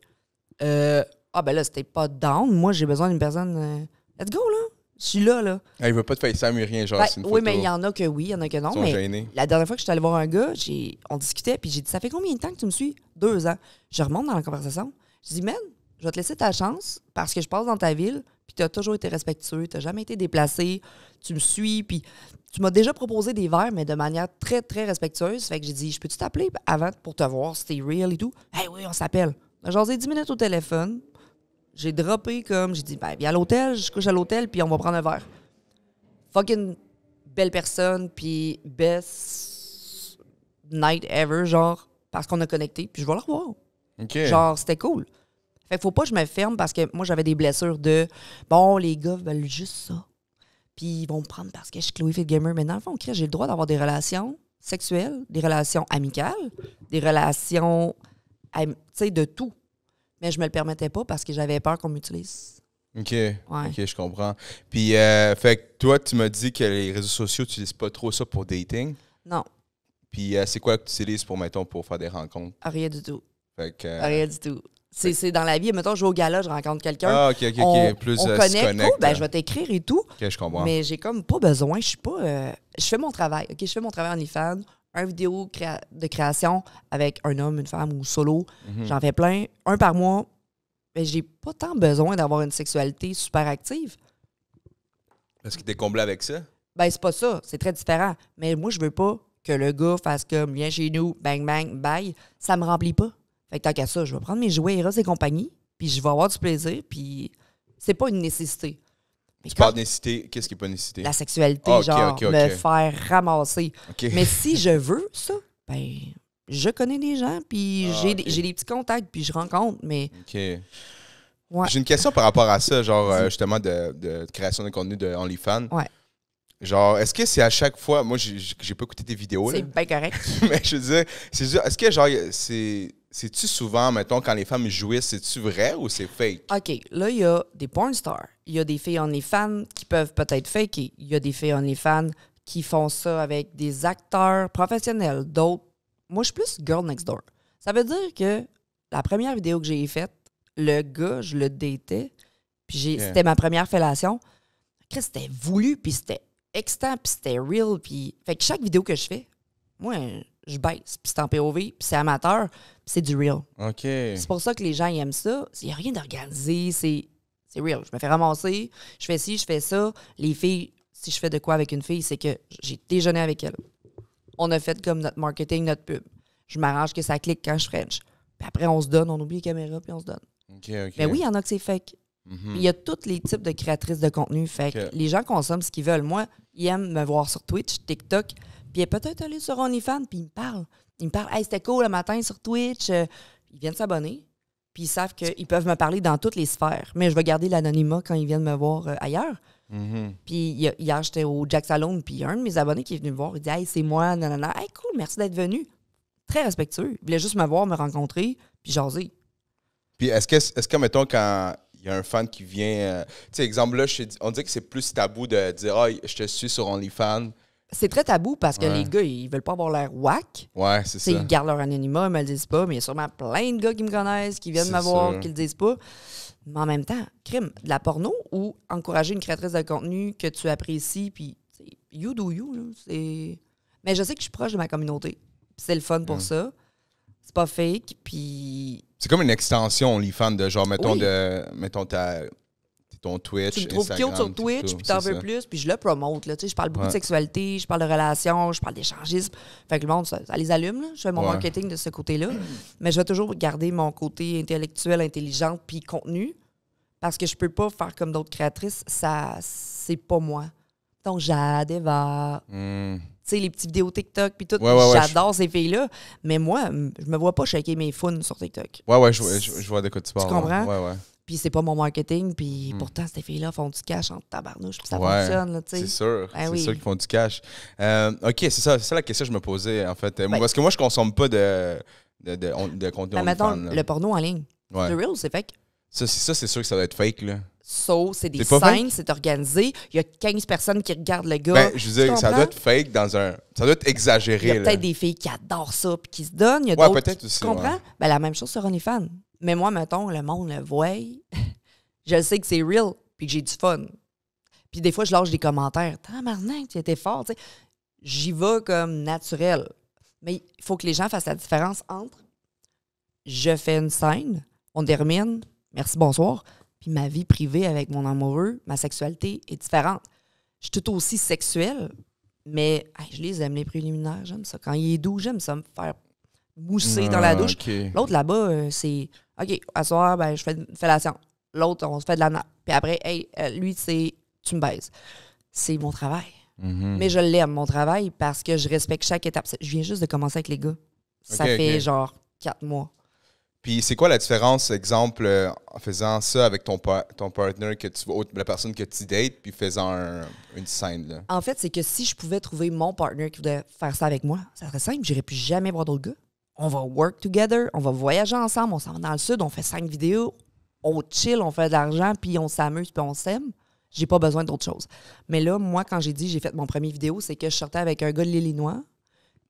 Ah, ben là, c'était pas down. Moi, j'ai besoin d'une personne. Let's go, là. Je suis là, là. Ah, il veut pas de FaceTime ou rien, genre, Ben, c'est une oui, photo. mais il y en a que oui, il y en a que non. Ils sont Mais gênés. la dernière fois que je suis allée voir un gars, on discutait, puis j'ai dit, ça fait combien de temps que tu me suis? 2 ans. Je remonte dans la conversation. Je dis, man, je vais te laisser ta chance parce que je passe dans ta ville, puis tu as toujours été respectueux, tu n'as jamais été déplacé, tu me suis, puis tu m'as déjà proposé des verres, mais de manière très, très respectueuse. Fait que j'ai dit, je peux-tu t'appeler avant pour te voir si t'es real et tout? Hey, oui, on s'appelle. J'en ai 10 minutes au téléphone. J'ai droppé comme, j'ai dit, ben, viens à l'hôtel, je couche à l'hôtel, puis on va prendre un verre. Fucking belle personne, puis best night ever, genre, parce qu'on a connecté, puis je vais la revoir. OK. Genre, c'était cool. Fait que faut pas que je me ferme parce que moi, j'avais des blessures de bon, les gars veulent juste ça. Puis ils vont me prendre parce que je suis Chloé Fit Gamer. Mais dans le fond, j'ai le droit d'avoir des relations sexuelles, des relations amicales, des relations, tu sais, de tout. Mais je me le permettais pas parce que j'avais peur qu'on m'utilise. OK. Ouais. OK, je comprends. Puis, fait que toi, tu m'as dit que les réseaux sociaux, tu n'utilises pas trop ça pour dating. Non, Puis, c'est quoi que tu utilises pour, mettons, pour faire des rencontres? rien du tout. Fait que... Rien du tout. C'est dans la vie. Mettons, je vais au gala, je rencontre quelqu'un. Ah, OK. Plus on se connecte. connecte. Cool, ben, je vais t'écrire et tout. OK, je comprends. Mais j'ai comme pas besoin. Je suis pas. Je fais mon travail. OK, je fais mon travail en OnlyFans. Un vidéo de création avec un homme, une femme ou solo. J'en fais plein. Un par mois. Mais j'ai pas tant besoin d'avoir une sexualité super active. Est-ce que tu es comblé avec ça? Ben, c'est pas ça. C'est très différent. Mais moi, je veux pas que le gars fasse comme viens chez nous, bang, bang, bye. Ça me remplit pas. Fait que tant qu'à ça, je vais prendre mes jouets Eros et compagnie, puis je vais avoir du plaisir, puis c'est pas une nécessité. Mais Tu parles de nécessité. Qu'est-ce qui n'est pas nécessité? la sexualité, Ok, genre, ok. me faire ramasser. OK. Mais si je veux ça, ben, je connais des gens, puis Ah, j'ai ok. j'ai des petits contacts, puis je rencontre, mais OK. ouais. J'ai une question par rapport à ça, genre, justement, de création de contenu de OnlyFans. Ouais. Genre, est-ce que c'est à chaque fois... Moi, j'ai pas écouté tes vidéos, là. C'est bien correct. Mais je veux dire, est-ce que, genre, c'est-tu souvent, mettons, quand les femmes jouissent, c'est-tu vrai ou c'est fake? OK, là, il y a des porn stars. Il y a des filles OnlyFans qui peuvent peut-être faker. Il y a des filles OnlyFans qui font ça avec des acteurs professionnels. D'autres, moi, je suis plus girl next door. Ça veut dire que la première vidéo que j'ai faite, le gars, je le datais, puis c'était ma première fellation. C'était voulu, puis c'était extant, puis c'était real. Puis... Fait que chaque vidéo que je fais, moi, je baisse, puis c'est en POV, puis c'est amateur, puis c'est du real. OK. C'est pour ça que les gens ils aiment ça. Il n'y a rien d'organisé, c'est real. Je me fais ramasser, je fais ci, je fais ça. Les filles, si je fais de quoi avec une fille, c'est que j'ai déjeuné avec elle. On a fait comme notre marketing, notre pub. Je m'arrange que ça clique quand je French. Puis après, on se donne, on oublie les caméras, puis on se donne. OK. Mais oui, il y en a que c'est fake. Il y a tous les types de créatrices de contenu. Fait que les gens consomment ce qu'ils veulent. Moi, ils aiment me voir sur Twitch, TikTok, puis peut-être aller sur OnlyFans, puis ils me parlent. Ils me parlent, hey, c'était cool le matin sur Twitch. Ils viennent s'abonner, puis ils savent qu'ils peuvent me parler dans toutes les sphères. Mais je vais garder l'anonymat quand ils viennent me voir ailleurs. Puis hier, j'étais au Jack Salon, puis il y a un de mes abonnés qui est venu me voir. Il dit, hey, c'est moi, nanana. Hey, cool, merci d'être venu. Très respectueux. Il voulait juste me voir, me rencontrer, puis jaser. Puis est-ce que, mettons, quand il y a un fan qui vient... tu sais, exemple, là, on dirait que c'est plus tabou de dire « Ah, je te suis sur OnlyFans ». C'est très tabou parce que les gars, ils veulent pas avoir l'air whack. Ouais, c'est ça. Ils gardent leur anonymat, ils me le disent pas, mais il y a sûrement plein de gars qui me connaissent, qui viennent me voir, qui le disent pas. Mais en même temps, crime, de la porno ou encourager une créatrice de contenu que tu apprécies, puis you do you. Là, mais je sais que je suis proche de ma communauté. C'est le fun pour ça. C'est pas fake, puis... C'est comme une extension OnlyFans de genre, mettons, mettons ton Twitch, tu me trouves Instagram, cute sur Twitch, tout, puis t'en veux ça. plus, puis je le promote. Là, je parle beaucoup de sexualité, je parle de relations, je parle d'échangisme. Fait que le monde, ça les allume. Là. Je fais mon marketing de ce côté-là. Mais je vais toujours garder mon côté intellectuel, intelligent, puis contenu, parce que je peux pas faire comme d'autres créatrices. Ça, c'est pas moi. Donc, Jade, Eva, tu sais, les petites vidéos TikTok, puis tout. J'adore ces filles-là. Mais moi, je me vois pas shaker mes founes sur TikTok. Ouais, je vois de quoi tu parles. Tu comprends? Ouais. Puis c'est pas mon marketing, puis pourtant, ces filles-là font du cash en tabarnouche, puis ça fonctionne, là, tu sais. C'est sûr. Ben c'est sûr qu'ils font du cash. OK, c'est ça la question que je me posais, en fait. Parce que moi, je consomme pas de contenu mettons, OnlyFans. le porno en ligne. Ouais. C'est real, c'est fake. Ça, c'est sûr que ça doit être fake, là. C'est des scènes, c'est organisé. Il y a 15 personnes qui regardent le gars. Ben, je veux dire, ça doit être fake ça doit être exagéré. Il y a peut-être des filles qui adorent ça puis qui se donnent. Il y a d'autres peut-être aussi. Tu comprends? Ben, la même chose sur OnlyFans. Mais moi, mettons, le monde le voit, je sais que c'est real, puis que j'ai du fun. Puis des fois, je lâche des commentaires. « Tabarnak, tu étais fort. » J'y vais comme naturel. Mais il faut que les gens fassent la différence entre je fais une scène, on termine, merci, bonsoir, puis ma vie privée avec mon amoureux, ma sexualité est différente. Je suis tout aussi sexuelle, mais je les aime, les préliminaires, j'aime ça. Quand il est doux, j'aime ça, me faire mousser dans la douche. Okay. L'autre là-bas, c'est OK, à soir, je fais une fellation. L'autre, on se fait de la nappe. Puis après, lui, c'est tu me baises. C'est mon travail. Mais je l'aime, mon travail, parce que je respecte chaque étape. Je viens juste de commencer avec les gars. Ça fait genre 4 mois. Puis c'est quoi la différence, exemple, en faisant ça avec ton partner, que tu la personne que tu dates, puis faisant une scène, là? En fait, c'est que si je pouvais trouver mon partner qui voudrait faire ça avec moi, ça serait simple. J'irais plus jamais voir d'autres gars. On va work together, on va voyager ensemble, on s'en va dans le sud, on fait 5 vidéos, on chill, on fait de l'argent, puis on s'amuse, puis on s'aime. J'ai pas besoin d'autre chose. Mais là, moi, quand j'ai dit j'ai fait mon premier vidéo, c'est que je sortais avec un gars de l'Illinois.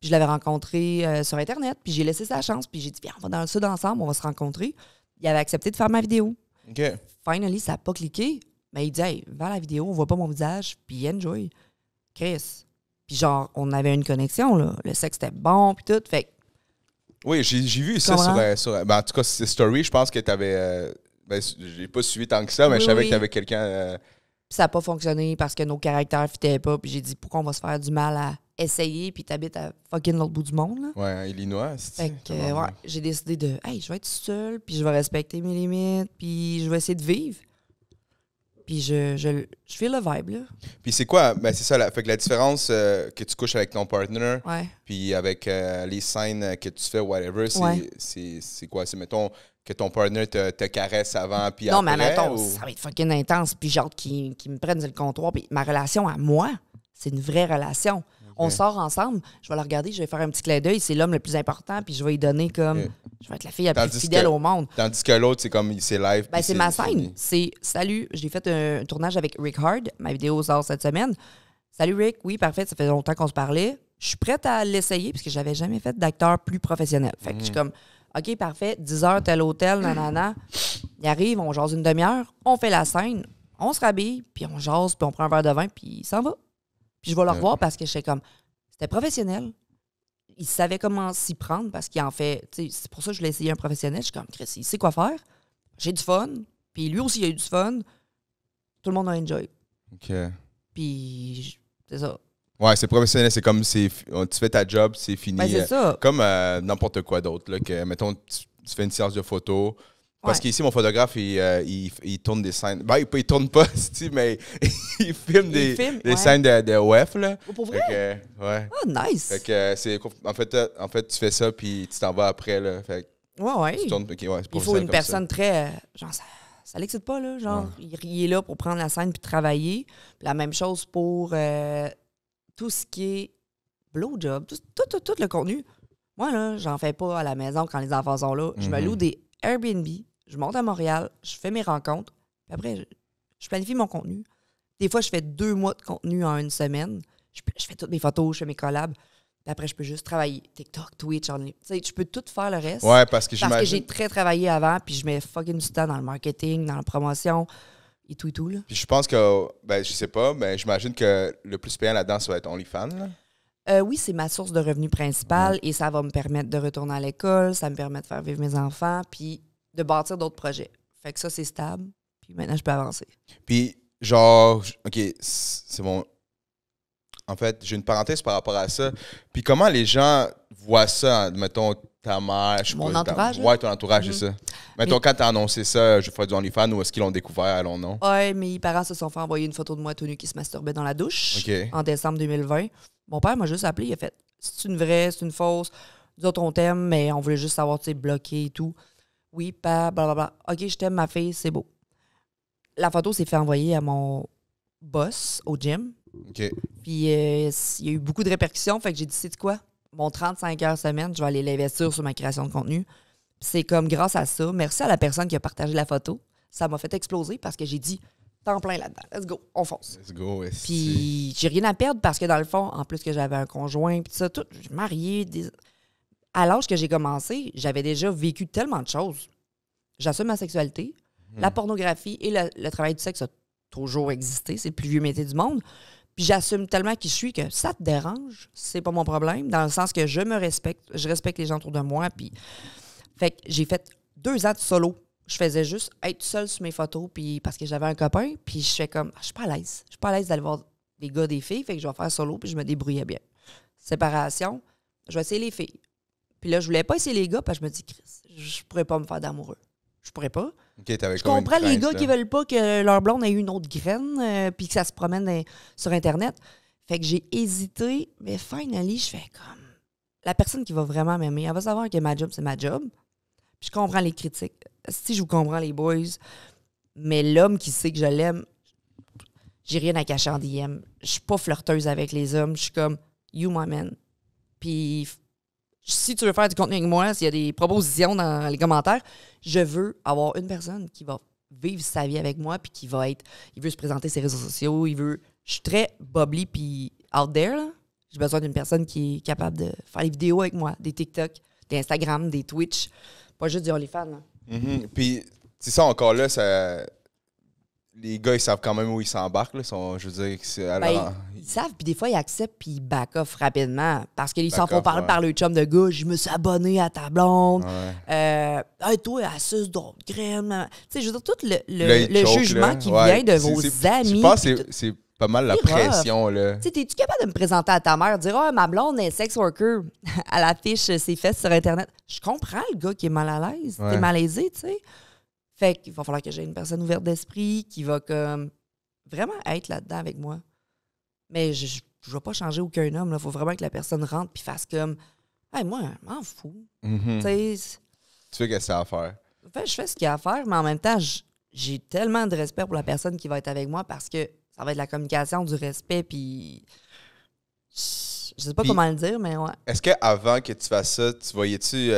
Puis je l'avais rencontré sur Internet. Puis j'ai laissé sa chance. Puis j'ai dit, viens, on va dans le sud ensemble, on va se rencontrer. Il avait accepté de faire ma vidéo. OK. Finally, ça n'a pas cliqué. Mais il dit, hey, vers la vidéo, on voit pas mon visage. Puis enjoy. Chris. Puis genre, on avait une connexion, là. Le sexe était bon, puis tout. Fait oui, j'ai vu ça sur en tout cas, c'est Story. Je pense que tu avais. J'ai pas suivi tant que ça, mais je savais que tu avais quelqu'un. Puis ça n'a pas fonctionné parce que nos caractères ne fitaient pas. Puis j'ai dit, pourquoi on va se faire du mal à essayer, puis t'habites à fucking l'autre bout du monde, là. Ouais, Illinois. Fait que, j'ai décidé de, hey, je vais être seule, puis je vais respecter mes limites, puis je vais essayer de vivre. Puis je fais le vibe, là. Puis c'est quoi? Ben c'est ça, fait que la différence que tu couches avec ton partner, puis avec les scènes que tu fais, whatever, c'est quoi? C'est, mettons, que ton partner te caresse avant, puis après? Non, mais mettons, ça va être fucking intense, puis genre qu'ils me prennent sur le comptoir, puis ma relation à moi, c'est une vraie relation. On sort ensemble, je vais la regarder, je vais faire un petit clin d'œil, c'est l'homme le plus important, puis je vais lui donner comme... Je vais être la fille la plus fidèle au monde. Tandis que l'autre, c'est comme, c'est live. Ben, c'est ma scène. C'est « Salut, j'ai fait un tournage avec Rick Hard, ma vidéo sort cette semaine. Salut Rick, oui, parfait, ça fait longtemps qu'on se parlait. Je suis prête à l'essayer, parce que j'avais jamais fait d'acteur plus professionnel. Fait que je suis comme, OK, parfait, 10 heures, tel hôtel, nanana. Il arrive, on jase une demi-heure, on fait la scène, on se rhabille, puis on jase, puis on prend un verre de vin, puis il s'en va. Puis je vais le revoir parce que j'étais comme, c'était professionnel. Il savait comment s'y prendre parce qu'il en fait, c'est pour ça que je l'ai essayé un professionnel. Je suis comme, Chris, il sait quoi faire. J'ai du fun. Puis lui aussi, il a eu du fun. Tout le monde a enjoy. OK. Puis, c'est ça. Ouais, c'est professionnel. C'est comme, tu fais ta job, c'est fini. Ben, c'est ça. Comme n'importe quoi d'autre. Là, que, mettons, tu fais une séance de photo. Parce qu'ici, mon photographe, il tourne des scènes. Ben, il tourne pas, mais il filme des scènes de WEF, là. Oh, pour vrai? Ouais. Ah, nice! Fait que c'est... En fait, tu fais ça, puis tu t'en vas après, là. Fait que ouais. tu tournes, okay, il faut une personne très... genre, ça l'excite pas, là. Genre, il est là pour prendre la scène puis travailler. Puis la même chose pour tout ce qui est blowjob, tout le contenu. Moi, là, j'en fais pas à la maison quand les enfants sont là. Je me loue des Airbnb. Je monte à Montréal, je fais mes rencontres, puis après, je planifie mon contenu. Des fois, je fais 2 mois de contenu en une semaine. Je fais toutes mes photos, je fais mes collabs. Puis après, je peux juste travailler TikTok, Twitch, tu sais, je peux tout faire le reste. Ouais, parce que j'ai très travaillé avant, puis je mets fucking du temps dans le marketing, dans la promotion et tout, là. Puis je pense que, je sais pas, mais j'imagine que le plus payant là-dedans, ça va être OnlyFans, là. Oui, c'est ma source de revenus principale et ça va me permettre de retourner à l'école, ça me permet de faire vivre mes enfants, puis de bâtir d'autres projets. Fait que ça, c'est stable. Puis maintenant, je peux avancer. Puis, genre, OK, c'est bon. En fait, j'ai une parenthèse par rapport à ça. Puis comment les gens voient ça, mettons, ta mère, je sais pas. Mon entourage? Ouais, ton entourage, c'est ça. Mettons, quand t'as annoncé ça, je ferai du OnlyFans, ou est-ce qu'ils l'ont découvert, allons non? Ouais, mes parents se sont fait envoyer une photo de moi tout nu qui se masturbait dans la douche en décembre 2020. Mon père m'a juste appelé, il a fait « C'est une vraie, c'est une fausse. Nous autres, on t'aime, mais on voulait juste savoir, tu sais, bloqué et tout. » Oui, pas, blablabla. OK, je t'aime, ma fille, c'est beau. La photo s'est fait envoyer à mon boss au gym. OK. Puis il y a eu beaucoup de répercussions. Fait que j'ai dit, sais-tu quoi? Mon 35 heures semaine, je vais aller l'investir sur ma création de contenu. Puis c'est comme grâce à ça, merci à la personne qui a partagé la photo. Ça m'a fait exploser parce que j'ai dit, temps plein là-dedans. Let's go, on fonce. Let's go. Puis j'ai rien à perdre parce que dans le fond, en plus que j'avais un conjoint, puis ça, tout, je suis mariée. À l'âge que j'ai commencé, j'avais déjà vécu tellement de choses. j'assume ma sexualité. La pornographie et le travail du sexe a toujours existé. C'est le plus vieux métier du monde. Puis j'assume tellement qui je suis que ça te dérange, c'est pas mon problème. Dans le sens que je me respecte, je respecte les gens autour de moi. Puis... Fait que j'ai fait 2 ans de solo. Je faisais juste être seule sur mes photos puis parce que j'avais un copain. Puis je fais comme, je suis pas à l'aise. Je suis pas à l'aise d'aller voir des gars, des filles. Fait que je vais faire solo puis je me débrouillais bien. Séparation, je vais essayer les filles. Puis là, je voulais pas essayer les gars parce que je me dis, Chris, je pourrais pas me faire d'amoureux. Je pourrais pas. Okay, je comprends les gars qui veulent pas que leur blonde ait eu une autre graine puis que ça se promène sur Internet. Fait que j'ai hésité, mais finally, je fais comme... La personne qui va vraiment m'aimer, elle va savoir que ma job, c'est ma job. Puis je comprends les critiques. Si je vous comprends, les boys, mais l'homme qui sait que je l'aime, j'ai rien à cacher en DM. Je suis pas flirteuse avec les hommes. Je suis comme, you my man. Puis... Si tu veux faire du contenu avec moi, s'il y a des propositions dans les commentaires, je veux avoir une personne qui va vivre sa vie avec moi puis qui va être... Il veut se présenter sur ses réseaux sociaux, je suis très bubbly puis out there, là. J'ai besoin d'une personne qui est capable de faire des vidéos avec moi, des TikTok, des Instagram, des Twitch, pas juste du OnlyFans, là. Puis, c'est ça, encore là, ça... Les gars, ils savent quand même où ils s'embarquent, là. Je veux dire, c'est... Ils savent, puis des fois, ils acceptent, puis ils back off rapidement. Parce qu'ils s'en font parler par le chum de gars. Je me suis abonné à ta blonde. Hey, toi, elle suce d'autres graines. Tu sais, je veux dire, tout le jugement là, qui vient de vos amis. Je pense que c'est pas mal la pression, là. Tu sais, es-tu capable de me présenter à ta mère, dire, ma blonde est sex worker, elle affiche ses fesses sur Internet. Je comprends le gars qui est mal à l'aise. T'es malaisé, tu sais. Fait qu'il va falloir que j'ai une personne ouverte d'esprit qui va comme vraiment être là-dedans avec moi. Mais je ne vais pas changer aucun homme. Il faut vraiment que la personne rentre et fasse comme hey, moi, je m'en fous. Tu fais ce qu'il y a à faire. Je fais ce qu'il y a à faire, mais en même temps, j'ai tellement de respect pour la personne qui va être avec moi parce que ça va être la communication, du respect, puis je sais pas comment le dire, mais ouais. Est-ce qu'avant que tu fasses ça, tu voyais-tu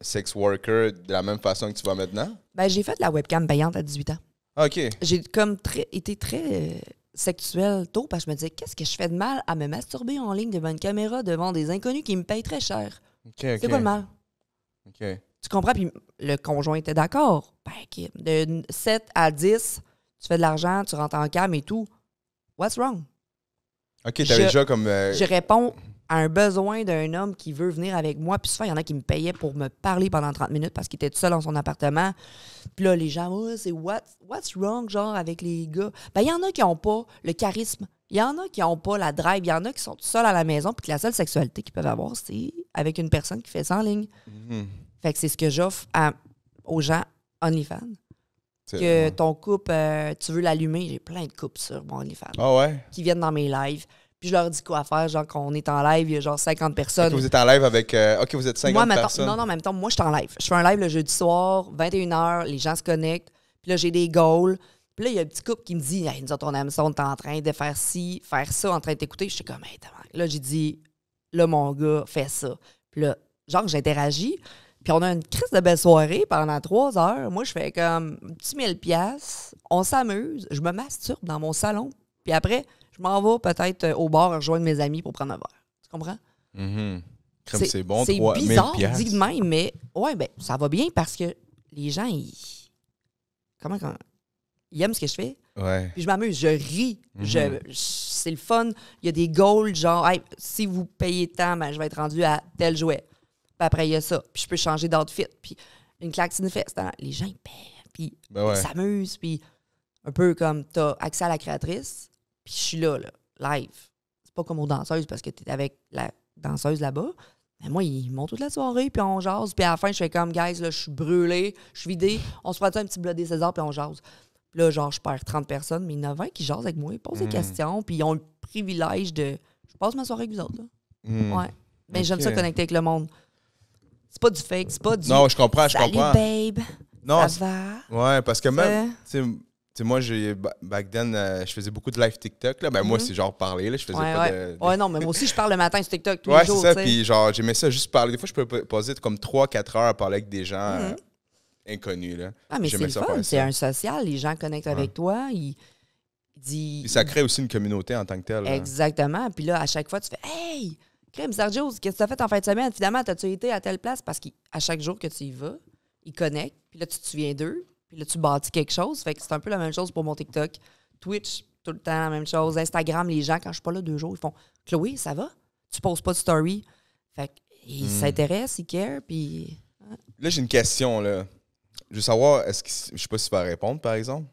sex worker de la même façon que tu vois maintenant? Ben, j'ai fait de la webcam payante à 18 ans. OK. J'ai comme été très sexuelle tôt parce que je me disais, qu'est-ce que je fais de mal à me masturber en ligne devant une caméra devant des inconnus qui me payent très cher? C'est quoi le mal? OK. Tu comprends? Puis le conjoint était d'accord. Ben, de 7 à 10, tu fais de l'argent, tu rentres en cam et tout. What's wrong? OK, t'avais déjà comme... Je réponds à un besoin d'un homme qui veut venir avec moi. Puis souvent, il y en a qui me payaient pour me parler pendant 30 minutes parce qu'il était tout seul dans son appartement. Puis là, les gens, c'est what's wrong, genre, avec les gars? Ben, il y en a qui n'ont pas le charisme. Il y en a qui n'ont pas la drive. Il y en a qui sont tout seuls à la maison. Puis que la seule sexualité qu'ils peuvent avoir, c'est avec une personne qui fait ça en ligne. Fait que c'est ce que j'offre aux gens OnlyFans. Que ton couple, tu veux l'allumer. J'ai plein de couples sur mon OnlyFans. Ah ouais? Qui viennent dans mes lives. Puis je leur dis quoi faire, genre qu'on est en live, il y a genre 50 personnes. OK, vous êtes en live avec... OK, vous êtes 50 personnes. Non, en même temps, moi, je suis en live. Je fais un live le jeudi soir, 21h, les gens se connectent. Puis là, j'ai des goals. Puis là, il y a un petit couple qui me dit, hey, nous autres, on aime ça, on est en train de faire ci, faire ça, en train de t'écouter. Je suis comme, hey, là, j'ai dit, là, mon gars, fais ça. Puis là, genre, j'interagis. Puis on a une crise de belle soirée pendant 3 heures. Moi, je fais comme un petit 1000$. On s'amuse. Je me masturbe dans mon salon. Puis après, je m'en vais peut-être au bar rejoindre mes amis pour prendre un verre. Tu comprends? C'est bon, c'est bizarre dit de même, mais ouais, ben, ça va bien parce que les gens, ils aiment ce que je fais. Ouais. Puis je m'amuse, je ris. C'est le fun. Il y a des goals, genre, hey, si vous payez tant, ben, je vais être rendu à tel jouet. Puis après, il y a ça. Puis je peux changer d'outfit. Puis une claque fest. Hein? Les gens, ils paient. Puis ils s'amusent. Puis un peu comme t'as accès à la créatrice. Puis je suis là, live. C'est pas comme aux danseuses parce que t'es avec la danseuse là-bas. Mais moi, ils montent toute la soirée, puis on jase. Puis à la fin, je fais comme, guys, là, je suis brûlée, je suis vidée. On se prend un petit blodé César, puis on jase. Puis là, genre, je perds 30 personnes, mais il y en a 20 qui jasent avec moi, ils posent des questions, puis ils ont le privilège de... Je passe ma soirée avec vous autres, là. Ouais. Mais j'aime ça connecter avec le monde. C'est pas du fake, c'est pas du... Non, je comprends. Salut, babe. Non, ça va? Ouais, parce que même... Tu sais, moi, back then, je faisais beaucoup de live TikTok. Là. Ben, moi, c'est genre parler. Là. Je faisais pas de... Ouais, non, mais moi aussi, je parle le matin sur TikTok tous les jours. Ouais, c'est ça. Puis, genre, j'aimais ça juste parler. Des fois, je peux passer comme 3-4 heures à parler avec des gens inconnus. Là. Ah, mais c'est le fun. C'est un social. Les gens connectent avec toi. Puis ça crée aussi une communauté en tant que telle. Exactement. Puis là, à chaque fois, tu fais hey, crème Sergio, qu'est-ce que tu as fait en fin de semaine? Finalement, as-tu été à telle place? Parce qu'à chaque jour que tu y vas, ils connectent, puis là, tu te souviens d'eux, puis là, tu bâtis quelque chose. Fait que c'est un peu la même chose pour mon TikTok. Twitch, tout le temps la même chose. Instagram, les gens, quand je suis pas là 2 jours, ils font « Chloé, ça va? Tu poses pas de story? » Fait qu'ils s'intéressent, ils carent, puis... Là, j'ai une question, là. Je veux savoir, je sais pas si tu vas répondre, par exemple.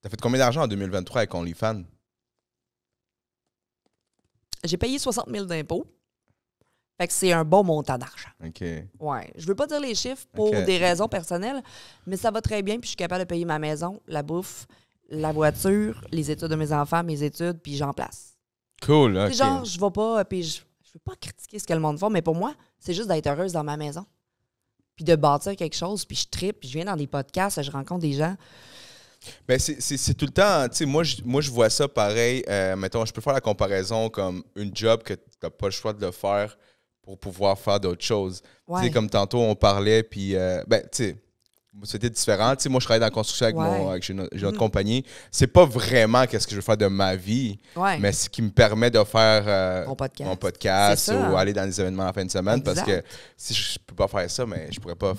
T'as fait combien d'argent en 2023 avec OnlyFans? J'ai payé 60 000 d'impôts. Fait que c'est un bon montant d'argent. OK. Ouais. Je veux pas dire les chiffres pour des raisons personnelles, mais ça va très bien, puis je suis capable de payer ma maison, la bouffe, la voiture, les études de mes enfants, mes études, puis j'en place. Cool, OK. Puis genre, je vais pas, puis je veux pas critiquer ce que le monde fait, mais pour moi, c'est juste d'être heureuse dans ma maison. Puis de bâtir quelque chose, puis je trippe, puis je viens dans des podcasts, je rencontre des gens. Ben c'est tout le temps, tu sais, moi je vois ça pareil, mettons, je peux faire la comparaison comme une job que t'as pas le choix de le faire pour pouvoir faire d'autres choses. Ouais. Tu sais, comme tantôt on parlait, puis, ben, tu sais, c'était différent. Tu sais, moi, je travaille dans la construction avec j'ai notre compagnie. C'est pas vraiment qu'est-ce que je veux faire de ma vie, mais ce qui me permet de faire mon podcast ou aller dans des événements en fin de semaine. Exact. Parce que si je peux pas faire ça, mais je pourrais pas...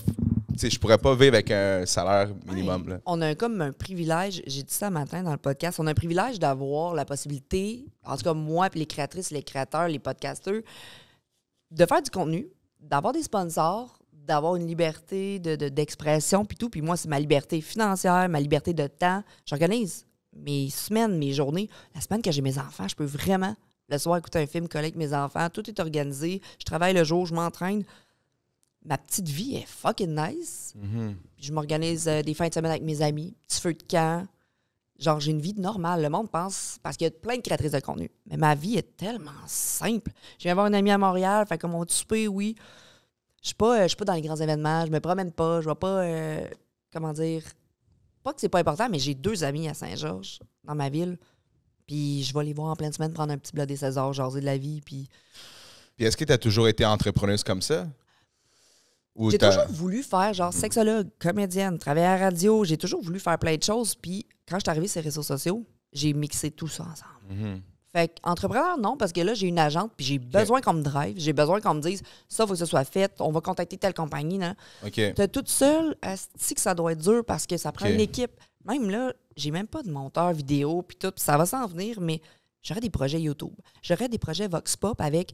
Tu sais, je pourrais pas vivre avec un salaire minimum. Là. On a comme un privilège, j'ai dit ça matin dans le podcast, on a un privilège d'avoir la possibilité, en tout cas moi, puis les créatrices, les créateurs, les podcasteurs, de faire du contenu, d'avoir des sponsors, d'avoir une liberté d'expression, puis tout. Puis moi, c'est ma liberté financière, ma liberté de temps. J'organise mes semaines, mes journées. La semaine que j'ai mes enfants, je peux vraiment, le soir, écouter un film, coller avec mes enfants. Tout est organisé. Je travaille le jour, je m'entraîne. Ma petite vie est fucking nice. Mm-hmm. Je m'organise des fins de semaine avec mes amis, petit feu de camp. Genre, j'ai une vie normale. Le monde pense... Parce qu'il y a plein de créatrices de contenu. Mais ma vie est tellement simple. Je viens avoir une amie à Montréal, fait comme mon souper, oui. Je suis pas dans les grands événements, je me promène pas, je vais pas... comment dire... Pas que c'est pas important, mais j'ai 2 amis à Saint-Georges, dans ma ville. Puis je vais les voir en pleine semaine, prendre un petit blé des Césars, jaser de la vie, puis... Puis est-ce que tu as toujours été entrepreneuse comme ça? Ou j'ai toujours voulu faire, genre, sexologue, comédienne, travailler à la radio. J'ai toujours voulu faire plein de choses. Puis quand je suis arrivée sur les réseaux sociaux, j'ai mixé tout ça ensemble. Mm-hmm. Fait qu'entrepreneur, non, parce que là, j'ai une agente, puis j'ai besoin qu'on me drive. J'ai besoin qu'on me dise, ça, il faut que ce soit fait. On va contacter telle compagnie. Non? T'es toute seule, tu que ça doit être dur parce que ça prend une équipe. Même là, j'ai même pas de monteur vidéo, puis tout. Puis ça va s'en venir, mais j'aurais des projets YouTube. J'aurais des projets Vox Pop avec...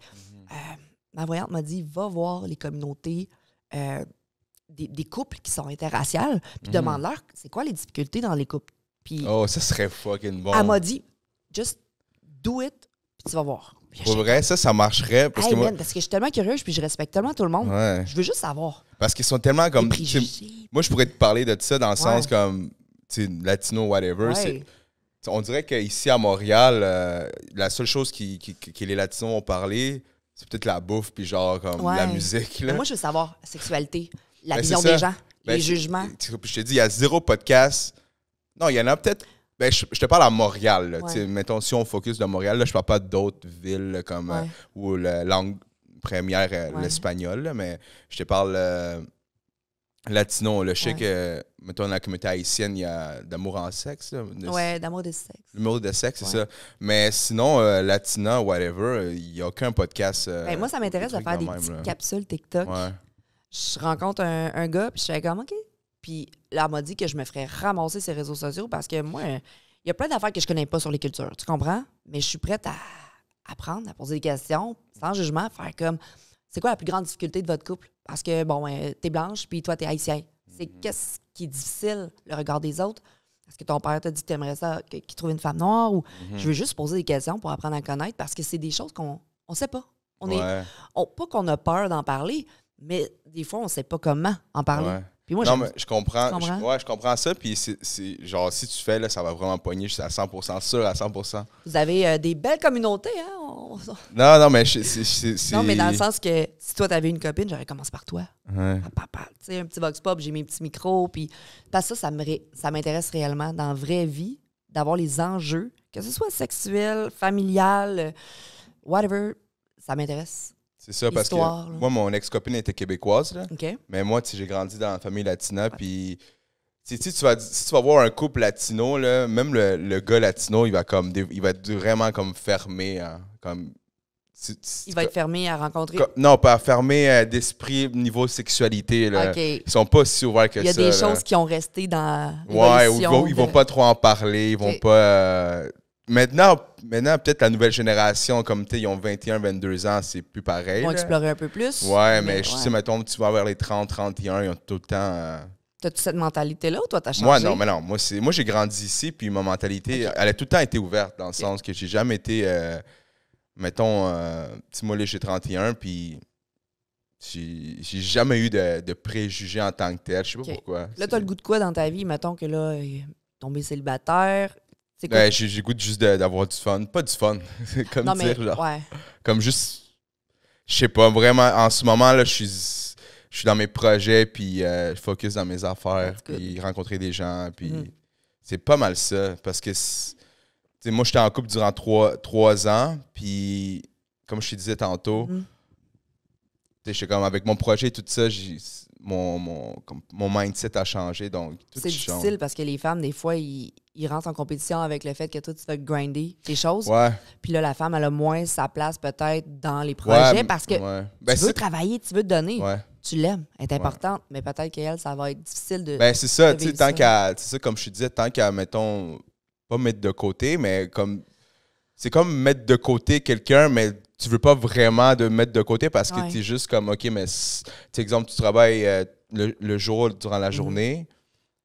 ma voyante m'a dit, va voir les communautés... des couples qui sont interraciales, puis demande-leur c'est quoi les difficultés dans les couples. Puis, ça serait fucking bon. Elle m'a dit, just do it, puis tu vas voir. Pour vrai, ça marcherait. Parce que parce que je suis tellement curieuse, puis je respecte tellement tout le monde. Ouais. Je veux juste savoir. Parce qu'ils sont tellement comme... Moi, je pourrais te parler de ça dans le sens comme latino, whatever. Ouais. On dirait qu'ici à Montréal, la seule chose que les latinos ont parlé, c'est peut-être la bouffe, puis genre comme la musique. Là. Moi, je veux savoir la sexualité, la vision des gens, les jugements. Je te dis, il y a 0 podcast. Non, il y en a peut-être... Ben, je te parle à Montréal. Là, mettons, si on focus de Montréal, là, je parle pas d'autres villes là, comme où la langue première l'espagnol, là, mais je te parle latino. Là, je sais que, mettons, dans la communauté haïtienne, il y a d'amour en sexe. D'amour de sexe. L'amour de sexe, c'est ça. Mais sinon, latina, whatever, il n'y a aucun podcast. Moi, ça m'intéresse de faire des petites capsules TikTok. Je rencontre un gars, puis je fais comme, OK. Puis là, elle m'a dit que je me ferais ramasser ses réseaux sociaux parce que moi, il y a plein d'affaires que je connais pas sur les cultures. Tu comprends? Mais je suis prête à apprendre, à poser des questions, sans jugement, faire comme, c'est quoi la plus grande difficulté de votre couple? Parce que, bon, t'es blanche, puis toi, t'es haïtien. C'est qu'est-ce qui est difficile, le regard des autres? Est-ce que ton père t'a dit que t'aimerais ça, qu'il trouve une femme noire? Ou je veux juste poser des questions pour apprendre à connaître parce que c'est des choses qu'on sait pas. Pas qu'on a peur d'en parler, mais des fois, on sait pas comment en parler. Ouais. Puis moi, mais je comprends. Je comprends ça. Puis c'est genre, si tu fais, là, ça va vraiment pogner. Je suis à 100% sûr, à 100%. Vous avez des belles communautés, hein? Non, mais Non, mais dans le sens que si toi, t'avais une copine, j'aurais commencé par toi. Ouais. Tu sais, un petit vox pop, j'ai mes petits micros. Puis parce que ça m'intéresse réellement, dans la vraie vie, d'avoir les enjeux, que ce soit sexuel, familial, whatever, ça m'intéresse. C'est ça, parce que moi, mon ex-copine était québécoise. Là. Okay. Mais moi, j'ai grandi dans la famille latina. Puis, si tu vas voir un couple latino, là, même le gars latino, il va être vraiment comme fermé. Hein, comme, Il va être fermé à rencontrer. Non, pas fermé d'esprit niveau sexualité. Là. Okay. Ils sont pas si ouverts que ça. Il y a des là. choses qui ont resté dans l'évolution. Ouais, ils vont pas trop en parler. Ils vont pas... Maintenant, peut-être la nouvelle génération, comme ils ont 21, 22 ans, c'est plus pareil. Ils vont explorer un peu plus. Ouais, mais je sais, mettons, tu vas vers les 30, 31, ils ont tout le temps... T'as-tu cette mentalité-là ou toi, t'as changé? Moi, non, mais non. Moi, j'ai grandi ici, puis ma mentalité, elle a tout le temps été ouverte, dans le sens que j'ai jamais été... mettons, moi, là, j'ai 31, puis j'ai jamais eu de préjugés en tant que tel. Je sais pas pourquoi. Là, t'as le goût de quoi dans ta vie? Mettons que là, tombé célibataire... J'ai le goût juste d'avoir du fun. Pas du fun, comme non, dire, genre. Ouais. Comme juste... Je sais pas, vraiment, en ce moment, là, je suis dans mes projets, puis je focus dans mes affaires, puis rencontrer des gens, puis c'est pas mal ça, parce que moi, j'étais en couple durant 3 ans, puis comme je te disais tantôt, j'étais comme avec mon projet et tout ça, mon mindset a changé, donc tout c'est difficile parce que les femmes, des fois, ils rentrent en compétition avec le fait que toi, tu fais grinder tes choses. Ouais. Puis là, la femme, elle a moins sa place peut-être dans les projets parce que tu veux travailler, tu veux te donner. Ouais. Tu l'aimes, elle est importante, mais peut-être qu'elle, ça va être difficile de. Ben, c'est ça, tu sais, tant qu'à. C'est ça, comme je te disais, tant qu'à, mettons, pas mettre de côté, mais comme. C'est comme mettre de côté quelqu'un, mais tu veux pas vraiment de mettre de côté parce que tu es juste comme, OK, mais, tu exemple, tu travailles le jour durant la journée.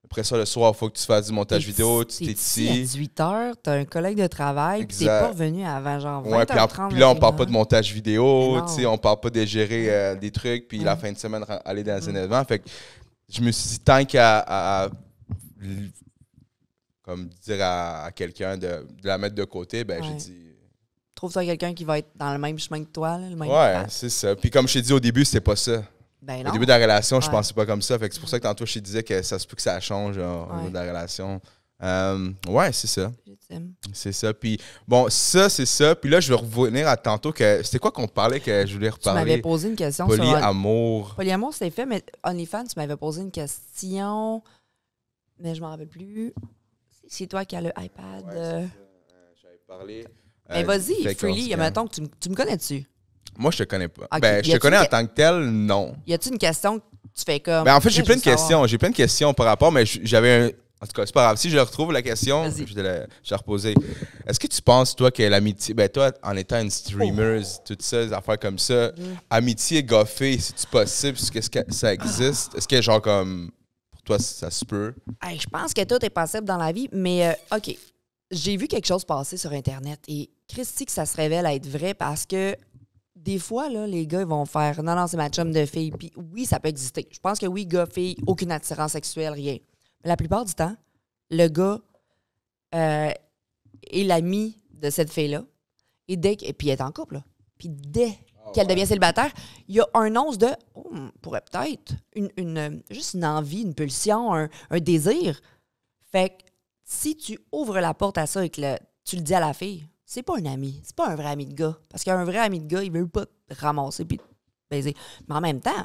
Après ça, le soir, il faut que tu fasses du montage vidéo, tu t'es ici. À 18 h, tu as un collègue de travail, puis tu n'es pas revenu avant genre 20h30. Puis là, on parle pas de montage vidéo, on parle pas de gérer des trucs, puis la fin de semaine, aller dans un événement. Fait que je me suis dit, tant qu'à comme dire à quelqu'un de la mettre de côté, ben j'ai dit... Trouve-toi quelqu'un qui va être dans le même chemin que toi. Là, le même c'est ça. Puis comme je t'ai dit au début, c'était pas ça. Ben non. Au début de la relation, je pensais pas comme ça. Fait que c'est pour ça que tantôt, je te disais que ça se peut que ça change au niveau de la relation. C'est ça. C'est ça. Puis bon, ça, c'est ça. Puis là, je vais revenir à tantôt que... C'était quoi qu'on parlait que je voulais reparler? Tu m'avais posé une question sur... Polyamour. Polyamour, c'est fait, mais OnlyFans, tu m'avais posé une question, mais je m'en rappelle plus. C'est toi qui as le iPad. J'avais parlé... Mais vas-y, freely, mettons que tu me connais dessus. Moi, je te connais pas. Okay. Ben, je te connais en tant que tel, non. Y a-tu une question que tu fais comme... Ben, en fait, j'ai plein de questions. J'ai plein de questions par rapport, mais j'avais un... En tout cas, c'est pas grave. Si je retrouve la question, je vais la reposer. Est-ce que tu penses, toi, que l'amitié... Ben, toi, en étant une streamer, toutes ces affaires comme ça, amitié goffée, c'est-tu possible? Est-ce que ça existe? Est-ce que, genre, comme... Pour toi, ça se peut? Hey, je pense que tout est possible dans la vie, mais OK. J'ai vu quelque chose passer sur Internet et Christy, que ça se révèle être vrai parce que des fois, là, les gars, ils vont faire « Non, c'est ma chum de fille. » Puis oui, ça peut exister. Je pense que oui, gars, fille, aucune attirance sexuelle, rien. Mais la plupart du temps, le gars est l'ami de cette fille-là. Et puis elle est en couple, là. Puis dès qu'elle devient célibataire, il y a un once de « Oh, pourrait peut-être. » Juste une envie, une pulsion, un désir. Fait que si tu ouvres la porte à ça et que tu le dis à la fille, c'est pas un ami. C'est pas un vrai ami de gars. Parce qu'un vrai ami de gars, il veut pas te ramasser puis te baiser. Mais en même temps,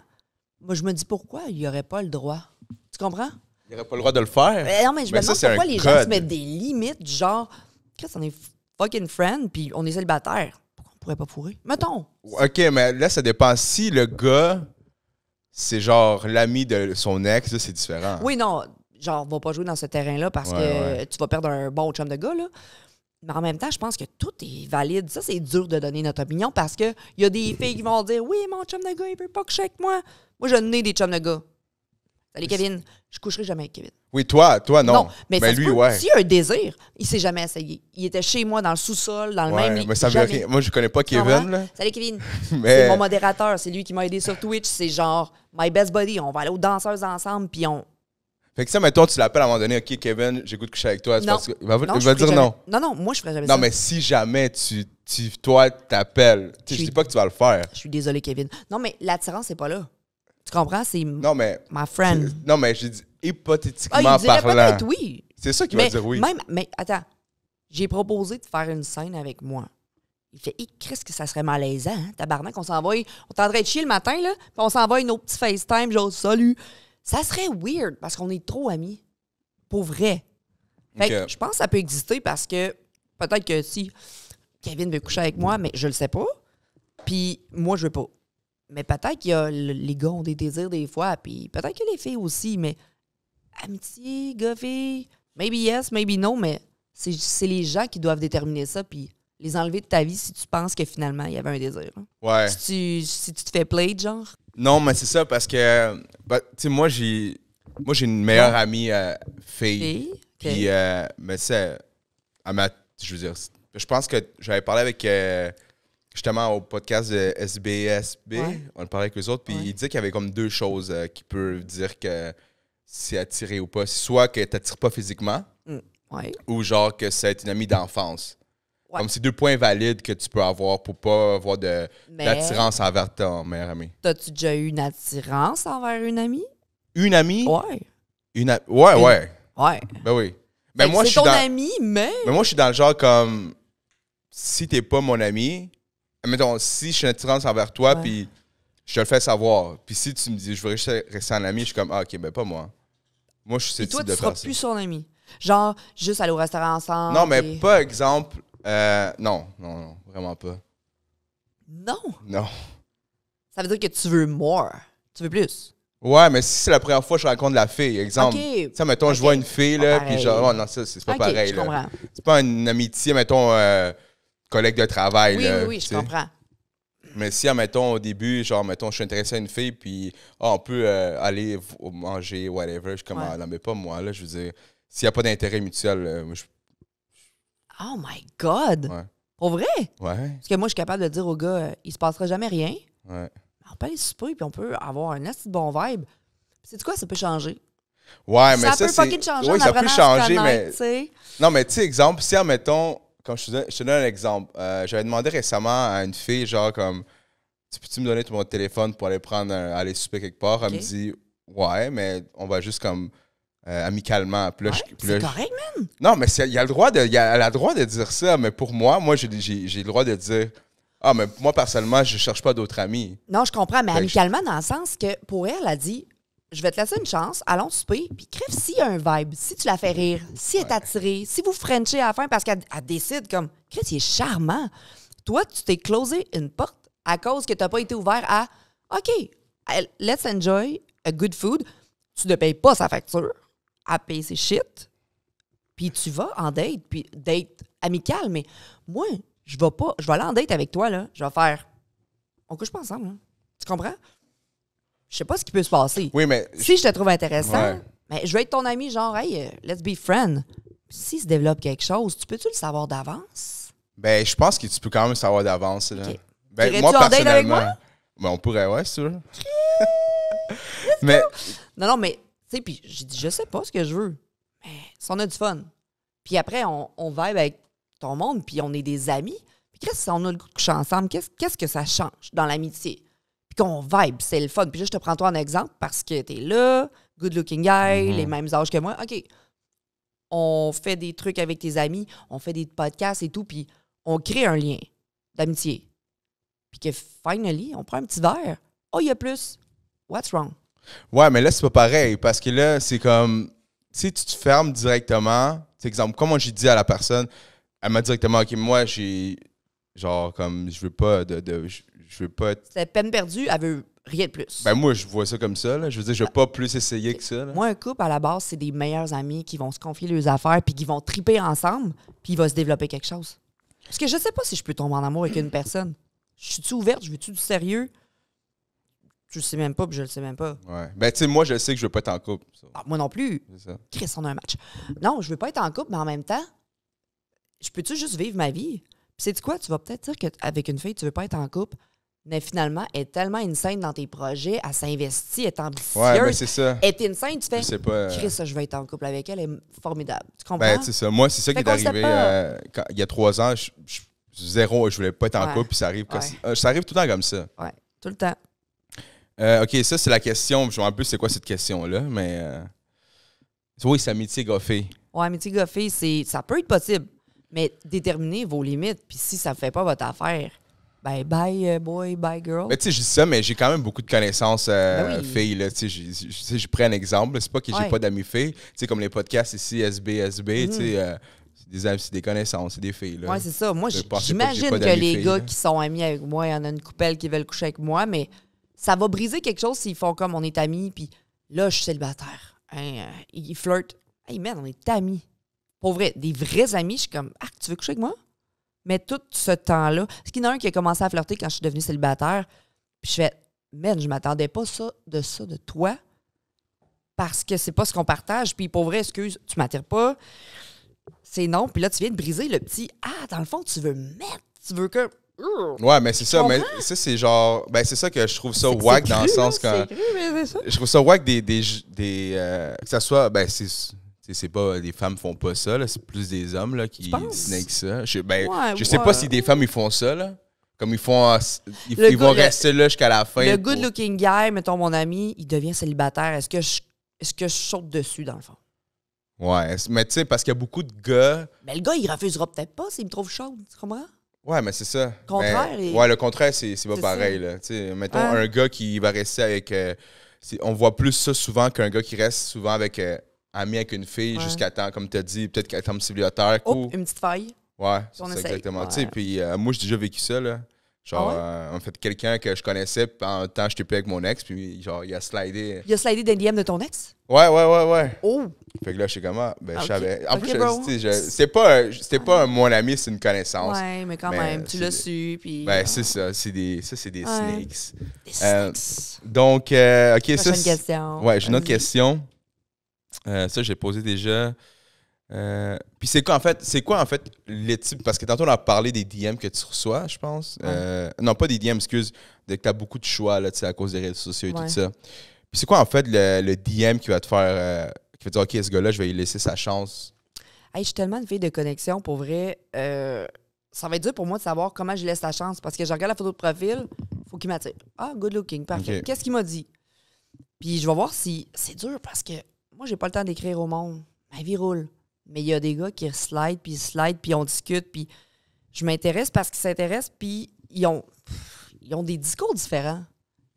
moi, je me dis pourquoi il n'y aurait pas le droit. Tu comprends? Il n'aurait pas le droit de le faire. Non, mais je me demande pourquoi les gens se mettent des limites du genre, qu'est-ce qu'on est fucking friend puis on est célibataire. Pourquoi on pourrait pas fourrer? Mettons. OK, mais là, ça dépend. Si le gars, c'est genre l'ami de son ex, là, c'est différent. Oui, non. Genre, va pas jouer dans ce terrain-là parce que tu vas perdre un bon chum de gars, là. Mais en même temps, je pense que tout est valide. Ça, c'est dur de donner notre opinion parce qu'il y a des filles qui vont dire « Oui, mon chum de gars, il veut pas que je avec moi. » Moi, je n'ai des chums de gars. Salut, Kevin. Je coucherai jamais avec Kevin. Oui, toi, non. Non, mais lui, ouais. S'il y a un désir, il s'est jamais essayé. Il était chez moi, dans le sous-sol, dans le même lit. Mais ça veut rien. Moi, je connais pas Kevin, là. Salut, Kevin. C'est mon modérateur. C'est lui qui m'a aidé sur Twitch. C'est genre my best buddy. On va aller aux danseuses ensemble, puis on... Fait que ça, mettons, tu l'appelles à un moment donné, OK, Kevin, j'ai goût de coucher avec toi. Non. Il va dire non. Non, moi, je ferais jamais ça. Non, mais si jamais toi, t'appelles, je dis pas que tu vas le faire. Je suis désolée, Kevin. Non, mais l'attirance, c'est pas là. Tu comprends? C'est ma friend. Non, mais j'ai dit hypothétiquement il dirait parlant. peut-être oui. C'est ça qui va dire oui. Mais attends, j'ai proposé de faire une scène avec moi. Il fait, qu'est-ce que ça serait malaisant, hein? Tabarnak, on s'envoie, on tendrait de chier le matin, là, puis on s'envoie nos petits FaceTime, genre, salut. Ça serait weird parce qu'on est trop amis. Pour vrai. Fait que je pense que ça peut exister parce que peut-être que si Kevin veut coucher avec moi, mais je le sais pas. Puis moi, je veux pas. Mais peut-être qu'il y a les gars ont des désirs des fois, puis peut-être que les filles aussi, mais amitié, gars-filles, maybe yes, maybe no, mais c'est les gens qui doivent déterminer ça, puis les enlever de ta vie si tu penses que finalement, il y avait un désir. Hein. Ouais. Si tu te fais play, genre. Non, mais c'est ça, parce que, tu sais, moi, j'ai une meilleure amie fille. Puis, mais c'est, je veux dire, je pense que j'avais parlé avec, justement, au podcast de SBSB, on parlait avec eux autres, puis il disait qu'il y avait comme deux choses qui peuvent dire que c'est attiré ou pas. Soit que t'attires pas physiquement, ou genre que c'est une amie d'enfance. Ouais. Comme c'est deux points valides que tu peux avoir pour pas avoir d'attirance envers ton meilleur ami. T'as-tu déjà eu une attirance envers une amie? Une amie? Ouais. Ouais. Ben oui. Ben moi, c'est ton ami, mais... Mais moi, je suis dans le genre comme... Si t'es pas mon ami... Mettons, si je suis une attirance envers toi, puis je te le fais savoir. Puis si tu me dis, je veux rester un ami, je suis comme, ah, OK, ben pas moi. Moi, je suis ce type de personne. Toi, tu seras plus son ami. Genre, juste aller au restaurant ensemble. Non, mais pas exemple... non, vraiment pas. Non. Ça veut dire que tu veux more. Tu veux plus. Ouais, mais si c'est la première fois que je rencontre la fille, exemple, tu sais, mettons, je vois une fille, là, puis genre, oh non, ça, c'est pas pareil, je comprends. C'est pas une amitié, mettons, collègue de travail, là. Oui, je comprends. Mais si, admettons, au début, genre, mettons, je suis intéressé à une fille, puis, on peut aller manger, whatever, je suis comme, non, mais pas moi, là, je veux dire, s'il n'y a pas d'intérêt mutuel, moi, Oh my God! Ouais. Pour vrai? Ouais. Parce que moi, je suis capable de dire aux gars, il se passera jamais rien. Ouais. On peut aller souper, puis on peut avoir un assez bon vibe. C'est quoi, ça peut changer. Ouais, mais ça peut fucking changer. Oui, ça peut changer, mais. T'sais. Non, mais tu sais, exemple, si, admettons, comme je te donne un exemple, j'avais demandé récemment à une fille, genre, comme, peux-tu me donner ton téléphone pour aller souper quelque part? Elle me dit, ouais, mais on va juste comme. Amicalement. Puis là, c'est correct, man. Non, mais elle a le droit de dire ça, mais pour moi, j'ai le droit de dire ah, mais moi, personnellement, je cherche pas d'autres amis. Non, je comprends, mais amicalement, dans le sens que pour elle, elle a dit je vais te laisser une chance, allons souper, puis crève s'il y a un vibe, si tu la fais rire, si elle est attirée, si vous frenchez à la fin parce qu'elle décide comme crève, il est charmant. Toi, tu t'es closé une porte à cause que tu n'as pas été ouvert à OK, let's enjoy a good food. Tu ne payes pas sa facture. À payer ses shit, puis tu vas en date, puis date amicale, mais moi, je vais aller en date avec toi, là, je vais faire, on couche pas ensemble, là. Tu comprends? Je sais pas ce qui peut se passer. Oui, mais... Si je te trouve intéressant, mais je vais être ton ami, genre, hey, let's be friends. Si se développe quelque chose, tu peux-tu le savoir d'avance? Ben, je pense que tu peux quand même le savoir d'avance, là. Okay. Ben, moi, en date avec moi? Ben, on pourrait, ouais, c'est sûr. Mais... Non, mais... Tu sais, puis j'ai dit, je sais pas ce que je veux. Mais si on a du fun. Puis après, on vibe avec ton monde, puis on est des amis. Puis qu'est-ce que si on a le goût de coucher ensemble, qu'est-ce que ça change dans l'amitié? Puis qu'on vibe, c'est le fun. Puis là, je te prends toi en exemple parce que t'es là, good looking guy, les mêmes âges que moi. OK. On fait des trucs avec tes amis, on fait des podcasts et tout, puis on crée un lien d'amitié. Puis que finally, on prend un petit verre. Oh, il y a plus. What's wrong? Ouais, mais là, c'est pas pareil, parce que là, c'est comme, tu te fermes directement. C'est exemple, comme j'ai dit à la personne, elle m'a directement, OK, moi, j'ai, genre, comme, je veux pas je veux pas... C'est peine perdue, elle veut rien de plus. Ben moi, je vois ça comme ça, là. Je veux dire, je veux pas plus essayer que ça, là. Moi, un couple, à la base, c'est des meilleurs amis qui vont se confier leurs affaires, puis qui vont triper ensemble, puis il va se développer quelque chose. Parce que je sais pas si je peux tomber en amour avec une personne. Je suis-tu ouverte? Je veux-tu du sérieux? Je le sais même pas, puis je le sais même pas. Ouais. Ben, tu sais, moi, je sais que je veux pas être en couple. Ah, moi non plus. C'est ça. Chris, on a un match. Non, je veux pas être en couple, mais en même temps, je peux-tu juste vivre ma vie? Puis, sais-tu quoi? Tu vas peut-être dire qu'avec une fille, tu veux pas être en couple, mais finalement, elle est tellement insane dans tes projets, elle s'investit, elle est ambitieuse. Ouais, ben, c'est ça. Elle est insane, tu fais. Je sais pas. Chris, je vais être en couple avec elle, elle est formidable. Tu comprends? Ben, c'est ça. Moi, c'est ça qui est arrivé il y a 3 ans. Je voulais pas être en couple, puis ça arrive, ça arrive tout le temps comme ça. Ouais, tout le temps. OK, ça, c'est la question. Je me rappelle plus c'est quoi cette question-là, mais... oui, c'est amitié goffée. Ouais, amitié goffée, ça peut être possible, mais déterminez vos limites. Puis si ça ne fait pas votre affaire, ben bye boy, bye girl. Mais tu sais, je dis ça, mais j'ai quand même beaucoup de connaissances filles. Là, tu sais, je prends un exemple. C'est pas que j'ai pas d'amis filles. Tu sais, comme les podcasts ici, SBSB, tu sais... des amis, c'est des connaissances, c'est des filles. Là. Ouais, c'est ça. Moi, pensez pas que j'ai j'imagine pas que d'amis les filles, gars là. qui sont amis avec moi, il y en a une coupelle qui veulent coucher avec moi, mais ça va briser quelque chose s'ils font comme on est amis, puis là, je suis célibataire. Hein, ils flirtent. Hey, man, on est amis. Pour vrai, des vrais amis, je suis comme, ah, tu veux coucher avec moi? Mais tout ce temps-là, parce qu'il y en a un qui a commencé à flirter quand je suis devenue célibataire, puis je fais, man, je m'attendais pas de toi, parce que c'est pas ce qu'on partage, puis pour vrai, excuse, tu m'attires pas, c'est non, puis là, tu viens de briser le petit, ah, dans le fond, tu veux mettre, tu veux que... Ouais, mais c'est ça. Mais ça, c'est genre. Ben, c'est ça que je trouve ça wack dans le sens que. C'est cru, mais c'est ça. Je trouve ça wack que ça soit. Ben, c'est pas. Les femmes font pas ça, là. C'est plus des hommes, là, qui snake ça. Je sais pas si des femmes, ils font ça, là. Comme ils font. Ils vont rester là jusqu'à la fin. Le good-looking guy, mettons mon ami, il devient célibataire. Est-ce que je saute dessus, dans le fond? Ouais, mais tu sais, parce qu'il y a beaucoup de gars. Mais le gars, il refusera peut-être pas s'il me trouve chaude. Tu comprends? Ouais, mais c'est ça. Contraire. Ouais, le contraire, c'est pas pareil. Là. Mettons, un gars qui va rester avec... on voit plus ça souvent qu'un gars qui reste souvent avec ami avec une fille jusqu'à temps, comme tu as dit, peut-être qu'elle tombe cellibataire. Oh, une petite faille. Ouais, c'est on ça essaye. exactement. Ouais. Puis moi, j'ai déjà vécu ça. Là. Genre, en fait, quelqu'un que je connaissais, puis en même temps, j'étais plus avec mon ex, puis genre, il a slidé. Il a slidé d'un DM de ton ex? Ouais. Oh! Fait que là, je sais comment. Ben, Okay. je savais. En Okay, plus, c'était pas mon ami, c'est une connaissance. Ouais, mais quand même, tu l'as su, puis... Ben, c'est ça. C'est des snakes. Des snakes. Donc, OK, Prochaine ça... question. Ouais, j'ai une autre question. Ça, j'ai posé déjà. Puis c'est quoi en fait les types, parce que tantôt on a parlé des DM que tu reçois, je pense. Non, pas des DM, excuse, dès que tu as beaucoup de choix là, à cause des réseaux sociaux et tout ça. Puis c'est quoi en fait le DM qui va te faire qui va te dire OK, ce gars-là, je vais lui laisser sa chance. Hey, je suis tellement une fille de connexion, pour vrai. Ça va être dur pour moi de savoir comment je laisse la chance, parce que je regarde la photo de profil, faut qu'il m'attire. Ah, good looking, parfait. Okay. Qu'est-ce qu'il m'a dit? Puis je vais voir si c'est dur, parce que moi, j'ai pas le temps d'écrire au monde. Ma vie roule. Mais il y a des gars qui slide, puis on discute, puis je m'intéresse parce qu'ils s'intéressent, puis ils ont des discours différents.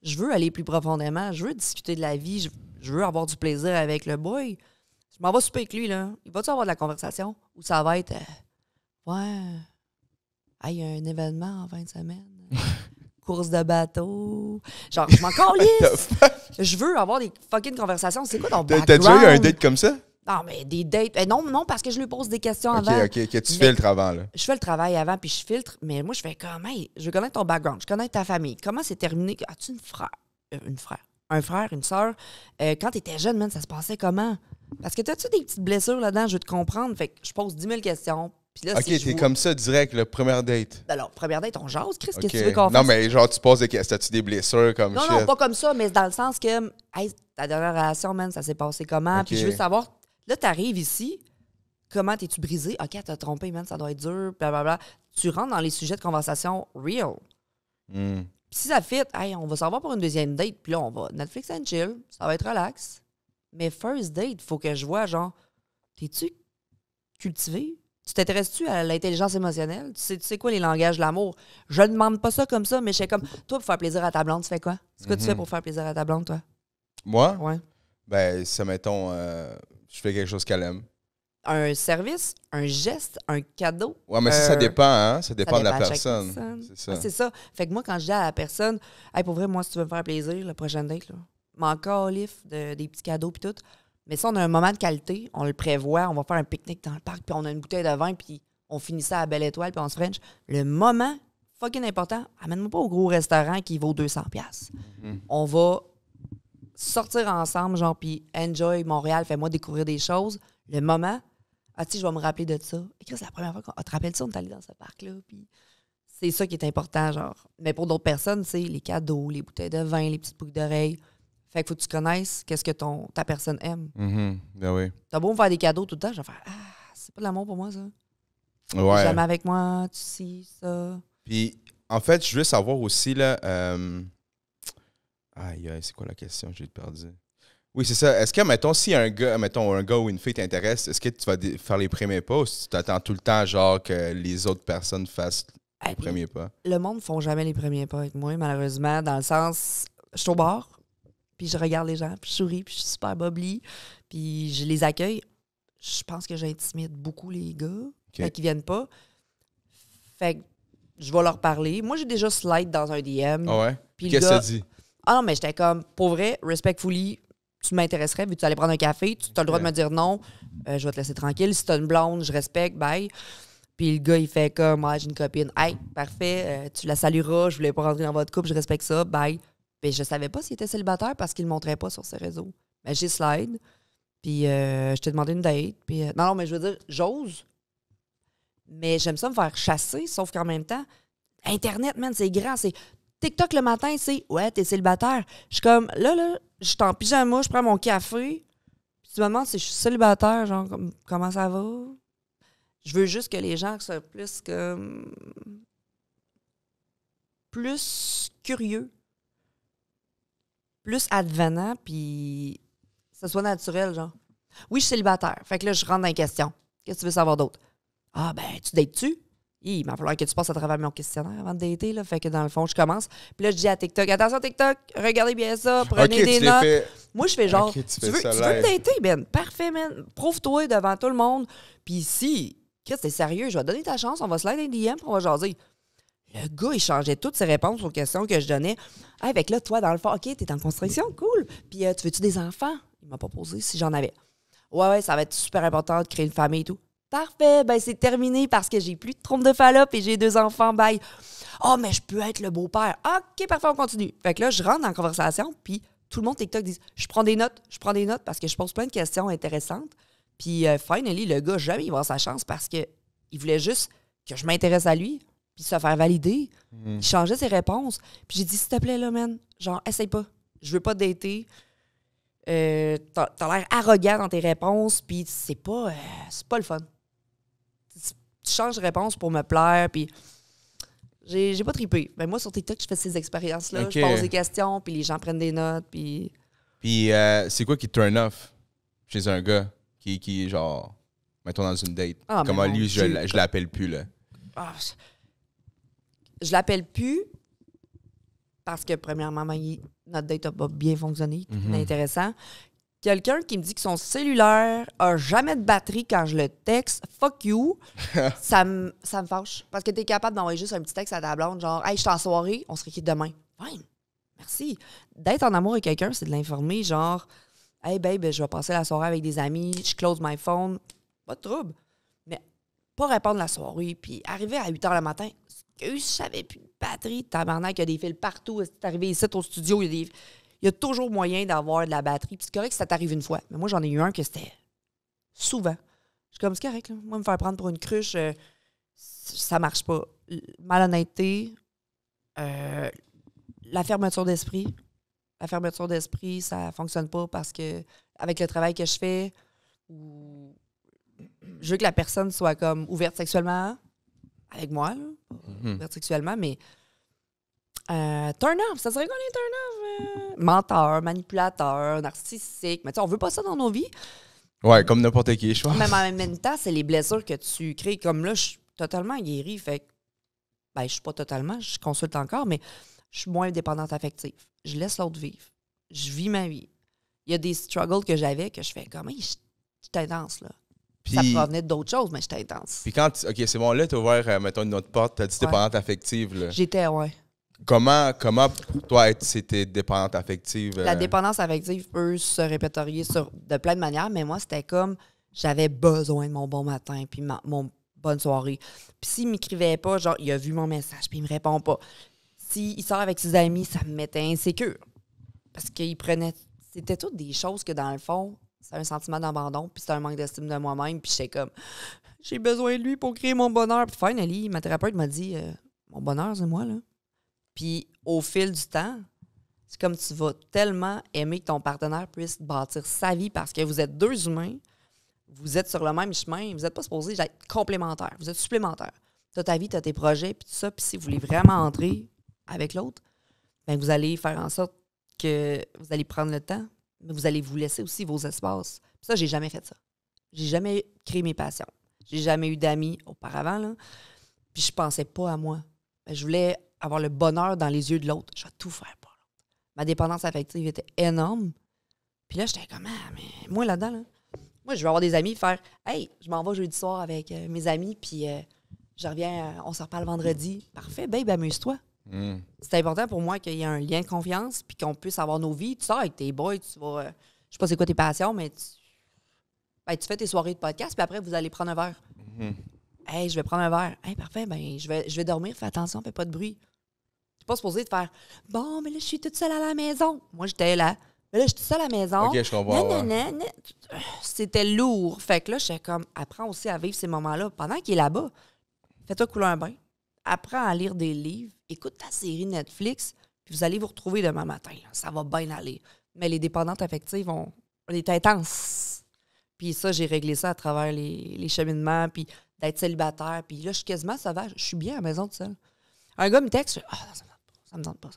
Je veux aller plus profondément, je veux discuter de la vie, je veux avoir du plaisir avec le boy. Je m'en vais souper avec lui, là. Il va-tu avoir de la conversation? Ou ça va être, ouais, il y a un événement en fin de semaine. Course de bateau. Genre, je m'en calisse. Je veux avoir des fucking conversations. C'est quoi ton background? T'as déjà eu un date comme ça? Non, mais des dates. Non, parce que je lui pose des questions avant. OK, tu filtres avant, là. Je fais le travail avant, puis je filtre. Mais moi, je fais comme, hey, je connais ton background, je connais ta famille. Comment c'est terminé? As-tu un frère, une sœur? Quand t'étais jeune, man, ça se passait comment? Parce que t'as-tu des petites blessures là-dedans? Je veux te comprendre. Fait que je pose 10 000 questions. Puis là, OK, t'es comme ça direct, le première date. Alors, première date, on jase, Chris, Okay. qu'est-ce que tu veux qu'on fasse? Non, mais genre, tu poses des questions. As-tu des blessures comme shit? Non, pas comme ça, mais dans le sens que, hey, ta dernière relation, man, ça s'est passé comment? Okay. Puis je veux savoir, là, t'arrives ici, comment t'es-tu brisé? OK, t'as trompé, man, ça doit être dur, blablabla. Tu rentres dans les sujets de conversation real. Mm. Puis si ça fit, hey, on va s'en voir pour une deuxième date, puis là, on va Netflix and chill, ça va être relax. Mais first date, faut que je vois, genre, t'es-tu cultivé? Tu t'intéresses-tu à l'intelligence émotionnelle? Tu sais quoi les langages de l'amour? Je ne demande pas ça comme ça, mais je sais comme, toi, pour faire plaisir à ta blonde, tu fais quoi? C'est quoi tu fais pour faire plaisir à ta blonde, toi? Moi? Ouais. Ben, ça, mettons, je fais quelque chose qu'elle aime. Un service, un geste, un cadeau. Ouais, mais ça dépend, hein? Ça dépend de la à chaque personne. C'est ça. Ah, c'est ça. Fait que moi, quand je dis à la personne, hey, pour vrai, moi, si tu veux me faire plaisir, la prochaine date, là, m'en calif des petits cadeaux puis tout. Mais si on a un moment de qualité, on le prévoit, on va faire un pique-nique dans le parc, puis on a une bouteille de vin, puis on finit ça à Belle Étoile, puis on se french. Le moment, fucking important, amène-moi pas au gros restaurant qui vaut 200$. On va sortir ensemble, genre, puis enjoy Montréal, fais-moi découvrir des choses. Le moment, je vais me rappeler de ça. Et c'est la première fois qu'on te rappelle ça, on est allé dans ce parc-là, puis c'est ça qui est important, genre. Mais pour d'autres personnes, c'est les cadeaux, les bouteilles de vin, les petites boucles d'oreilles. Fait qu'il faut que tu connaisses qu'est-ce que ta personne aime. Ben oui. T'as beau me faire des cadeaux tout le temps, je vais faire c'est pas de l'amour pour moi, ça. Ouais. Jamais avec moi, tu sais, ça. Puis, en fait, je veux savoir aussi, là. Aïe, c'est quoi la question? J'ai perdu. Oui, c'est ça. Est-ce que, mettons, si un gars ou une fille t'intéresse, est-ce que tu vas faire les premiers pas ou si tu attends tout le temps, genre, que les autres personnes fassent les premiers pas? Le monde ne font jamais les premiers pas avec moi, malheureusement, dans le sens, je suis au bar, puis je regarde les gens, puis je souris, puis je suis super bubbly, puis je les accueille. Je pense que j'intimide beaucoup les gars. Fait qu'ils viennent pas. Fait que je vais leur parler. Moi, j'ai déjà slide dans un DM. Ah ouais? Puis Qu'est-ce que ça dit? Ah non, mais j'étais comme, pour vrai, respectfully, tu m'intéresserais, vu que tu allais prendre un café, tu as le droit de me dire non, je vais te laisser tranquille. Si t'as une blonde, je respecte, bye. Puis le gars, il fait comme, j'ai une copine. Hey, parfait, tu la salueras, je voulais pas rentrer dans votre couple, je respecte ça, bye. Puis je savais pas s'il était célibataire parce qu'il le montrait pas sur ses réseaux. Mais j'ai slide, puis je t'ai demandé une date. Puis non, mais je veux dire, j'ose, mais j'aime ça me faire chasser, sauf qu'en même temps, Internet, man, c'est grand, c'est... TikTok le matin, c'est « Ouais, t'es célibataire. » Je suis comme, là, je suis en pyjama, je prends mon café, puis tu me demandes si je suis célibataire, genre, comment ça va? Je veux juste que les gens soient plus comme... plus curieux, plus advenants, puis que ce soit naturel, genre. Oui, je suis célibataire. Fait que là, je rentre dans les questions. Qu'est-ce que tu veux savoir d'autre? Ah, ben, tu dates-tu? Il va falloir que tu passes à travers mon questionnaire avant de dater, là. Fait que dans le fond, je commence. Puis là, je dis à TikTok, attention TikTok, regardez bien ça, prenez des notes. Moi, je fais genre, tu veux me dater, Ben? Parfait, man. Prouve-toi devant tout le monde. Puis si, Chris, t'es sérieux, je vais te donner ta chance, on va se slide un DM, puis on va jaser. Le gars, il changeait toutes ses réponses aux questions que je donnais. Ah, avec là, toi, dans le fond, OK, t'es en construction, cool. Puis tu veux-tu des enfants? Il m'a pas posé si j'en avais. Ouais, ça va être super important de créer une famille et tout. Parfait, ben c'est terminé parce que j'ai plus de trompe de Fallope et j'ai 2 enfants, bye. Oh, mais je peux être le beau-père. OK, parfait, on continue. Fait que là, je rentre dans la conversation, puis tout le monde TikTok dit je prends des notes parce que je pose plein de questions intéressantes. Puis finally, le gars, jamais il va avoir sa chance parce que il voulait juste que je m'intéresse à lui, puis se faire valider. Il changeait ses réponses. Puis j'ai dit s'il te plaît, là, man, genre, essaye pas. Je veux pas te dater. T'as l'air arrogant dans tes réponses, puis c'est pas le fun. Tu changes de réponse pour me plaire, puis j'ai pas trippé. Ben moi, sur TikTok, je fais ces expériences-là. Okay. Je pose des questions, puis les gens prennent des notes, puis... Puis c'est quoi qui te turn off chez un gars qui genre, mettons dans une date? Comment lui, je l'appelle plus, là? Ah, je l'appelle plus parce que, premièrement, notre date n'a pas bien fonctionné. C'est intéressant. Quelqu'un qui me dit que son cellulaire a jamais de batterie quand je le texte, fuck you, ça me fâche. Parce que t'es capable d'envoyer juste un petit texte à ta blonde, genre, hey, je suis en soirée, on se réquitte demain. Fine, merci. D'être en amour avec quelqu'un, c'est de l'informer, genre, hey, babe, je vais passer la soirée avec des amis, je close my phone, pas de trouble. Mais pas répondre la soirée, puis arriver à 8 h le matin, je savais plus de batterie, tabarnak, il y a des fils partout, c'est arrivé ici au studio, il y a toujours moyen d'avoir de la batterie. Puis c'est correct que ça t'arrive une fois. Mais moi, j'en ai eu un que c'était souvent. Je suis comme, c'est correct, là. Moi, me faire prendre pour une cruche, ça marche pas. Malhonnêteté, la fermeture d'esprit. La fermeture d'esprit, ça fonctionne pas parce que, avec le travail que je fais, je veux que la personne soit comme ouverte sexuellement, avec moi, là. Ouverte sexuellement, mais... turn off, ça serait quoi les turn off? Menteur, manipulateur, narcissique. Mais tu sais, on veut pas ça dans nos vies. Ouais, comme n'importe qui, je pense. Mais en même temps, c'est les blessures que tu crées. Comme là, je suis totalement guérie. Fait que, ben, je suis pas totalement, je consulte encore, mais je suis moins dépendante affective. Je laisse l'autre vivre. Je vis ma vie. Il y a des struggles que j'avais que je fais comme, hey, j'étais intense, là. Puis, ça provenait d'autres choses, mais j'étais intense. Puis quand, OK, c'est bon, là, t'as ouvert, mettons, une autre porte, t'as dit dépendante affective, là. J'étais, ouais. Comment pour toi, c'était dépendante affective? La dépendance affective peut se répertorier de plein de manières, mais moi, c'était comme j'avais besoin de mon bon matin puis mon bonne soirée. Puis s'il ne m'écrivait pas, genre, il a vu mon message puis il me répond pas. S'il sort avec ses amis, ça me mettait insécure. Parce qu'il prenait... C'était toutes des choses que, dans le fond, c'est un sentiment d'abandon puis c'est un manque d'estime de moi-même. Puis j'étais comme, j'ai besoin de lui pour créer mon bonheur. Puis finally, ma thérapeute m'a dit, mon bonheur, c'est moi, là. Puis au fil du temps, c'est comme tu vas tellement aimer que ton partenaire puisse bâtir sa vie parce que vous êtes 2 humains, vous êtes sur le même chemin, vous n'êtes pas supposés être complémentaires, vous êtes supplémentaires. Tu as ta vie, tu as tes projets, puis tout ça, puis si vous voulez vraiment entrer avec l'autre, bien, vous allez faire en sorte que vous allez prendre le temps, mais vous allez vous laisser aussi vos espaces. Puis ça, j'ai jamais fait ça. J'ai jamais créé mes passions. J'ai jamais eu d'amis auparavant, là. Puis je pensais pas à moi. Ben, je voulais avoir le bonheur dans les yeux de l'autre. Je vais tout faire pour l'autre. Ma dépendance affective était énorme. Puis là, j'étais comme, mais moi, là-dedans, là, Moi, je vais avoir des amis faire « Hey, je m'en vais jeudi soir avec mes amis, puis je reviens, on se reparle vendredi. » Parfait, babe, amuse-toi. C'est important pour moi qu'il y ait un lien de confiance puis qu'on puisse avoir nos vies. Tu sors avec tes boys, tu vas... je sais pas c'est quoi tes passions, mais tu fais tes soirées de podcast, puis après, vous allez prendre un verre. Hey, je vais prendre un verre. Hey, parfait, ben je vais dormir, fais attention, fais pas de bruit. Tu n'es pas supposé de faire « Bon, mais là, je suis toute seule à la maison. » Moi, j'étais là. Mais là, je suis toute seule à la maison. OK, je comprends. C'était lourd. Fait que là, j'étais comme, apprends aussi à vivre ces moments-là. Pendant qu'il est là-bas, fais-toi couler un bain. Apprends à lire des livres. Écoute ta série Netflix. Puis vous allez vous retrouver demain matin. Là. Ça va bien aller. Mais les dépendantes affectives, on est intenses. Puis ça, j'ai réglé ça à travers les cheminements. Puis d'être célibataire. Puis là, je suis quasiment sauvage. Je suis bien à la maison toute seule. Un gars me texte, ça me tente pas.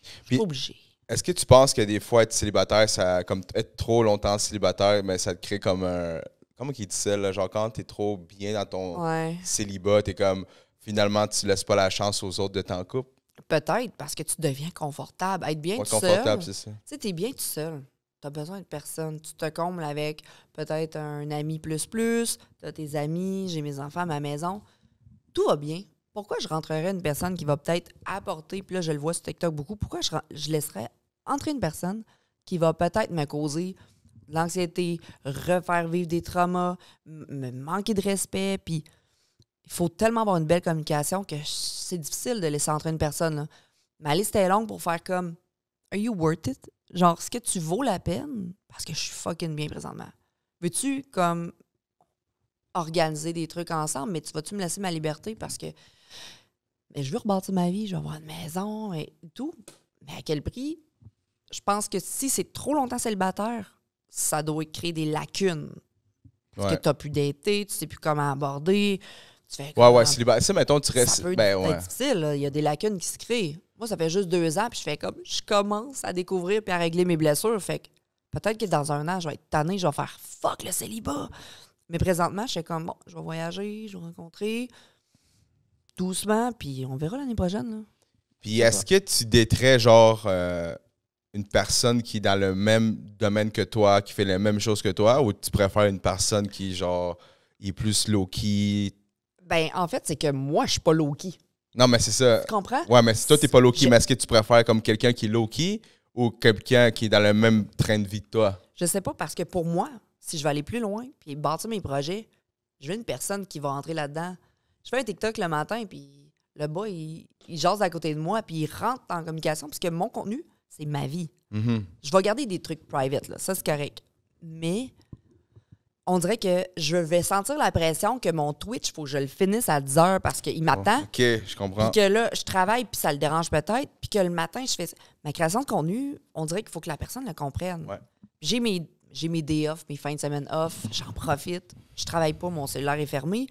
Je suis pas obligée. Est-ce que tu penses que des fois, être célibataire, ça, comme être trop longtemps célibataire, mais ça te crée comme un... Comment qu'il dit ça, là? Genre, quand t'es trop bien dans ton célibat, t'es comme... Finalement, tu laisses pas la chance aux autres de t'en couple? Peut-être, parce que tu deviens confortable. Être bien tout confortable, seul. c'est ça. Tu sais, t'es bien tout seul. T'as besoin de personne. Tu te combles avec peut-être un ami plus. T'as tes amis, j'ai mes enfants à ma maison. Tout va bien. Pourquoi je rentrerais une personne qui va peut-être apporter, puis là, je le vois sur TikTok beaucoup, pourquoi je laisserais entrer une personne qui va peut-être me causer de l'anxiété, refaire vivre des traumas, me manquer de respect, puis il faut tellement avoir une belle communication que c'est difficile de laisser entrer une personne. Là. Ma liste est longue pour faire comme « Are you worth it? » Genre, est-ce que tu vaux la peine? Parce que je suis fucking bien présentement. Veux-tu comme organiser des trucs ensemble, mais tu vas-tu me laisser ma liberté parce que mais je veux rebâtir ma vie, je veux avoir une maison et tout. Mais à quel prix? Je pense que si c'est trop longtemps célibataire, ça doit créer des lacunes. Parce que tu n'as plus d'été, tu ne sais plus comment aborder. Tu fais célibataire. Ça, mettons, tu restes. Ça peut être difficile. Là. Il y a des lacunes qui se créent. Moi, ça fait juste 2 ans, puis je fais comme je commence à découvrir puis à régler mes blessures. Fait que peut-être que dans un an, je vais être tannée, je vais faire fuck le célibat. Mais présentement, je fais comme bon, je vais voyager, je vais rencontrer doucement, puis on verra l'année prochaine. Là. Puis est-ce que tu daterais genre une personne qui est dans le même domaine que toi, qui fait les mêmes choses que toi, ou tu préfères une personne qui genre est plus low-key? Ben, en fait, c'est que moi, je suis pas low-key. Non, mais c'est ça. Tu comprends? Ouais, mais si toi, t'es pas low-key, mais est-ce que tu préfères comme quelqu'un qui est low-key ou quelqu'un qui est dans le même train de vie que toi? Je sais pas, parce que pour moi, si je vais aller plus loin puis bâtir mes projets, je veux une personne qui va entrer là-dedans. Je fais un TikTok le matin, puis le gars, il jase à côté de moi, puis il rentre en communication, parce que mon contenu, c'est ma vie. Je vais garder des trucs private, là. Ça, c'est correct. Mais on dirait que je vais sentir la pression que mon Twitch, il faut que je le finisse à 10 heures parce qu'il m'attend. OK, je comprends. Puis que là, je travaille, puis ça le dérange peut-être. Puis que le matin, je fais ma création de contenu, on dirait qu'il faut que la personne le comprenne. Ouais. J'ai mes days off, mes fins de semaine off, j'en profite. Je travaille pas, mon cellulaire est fermé.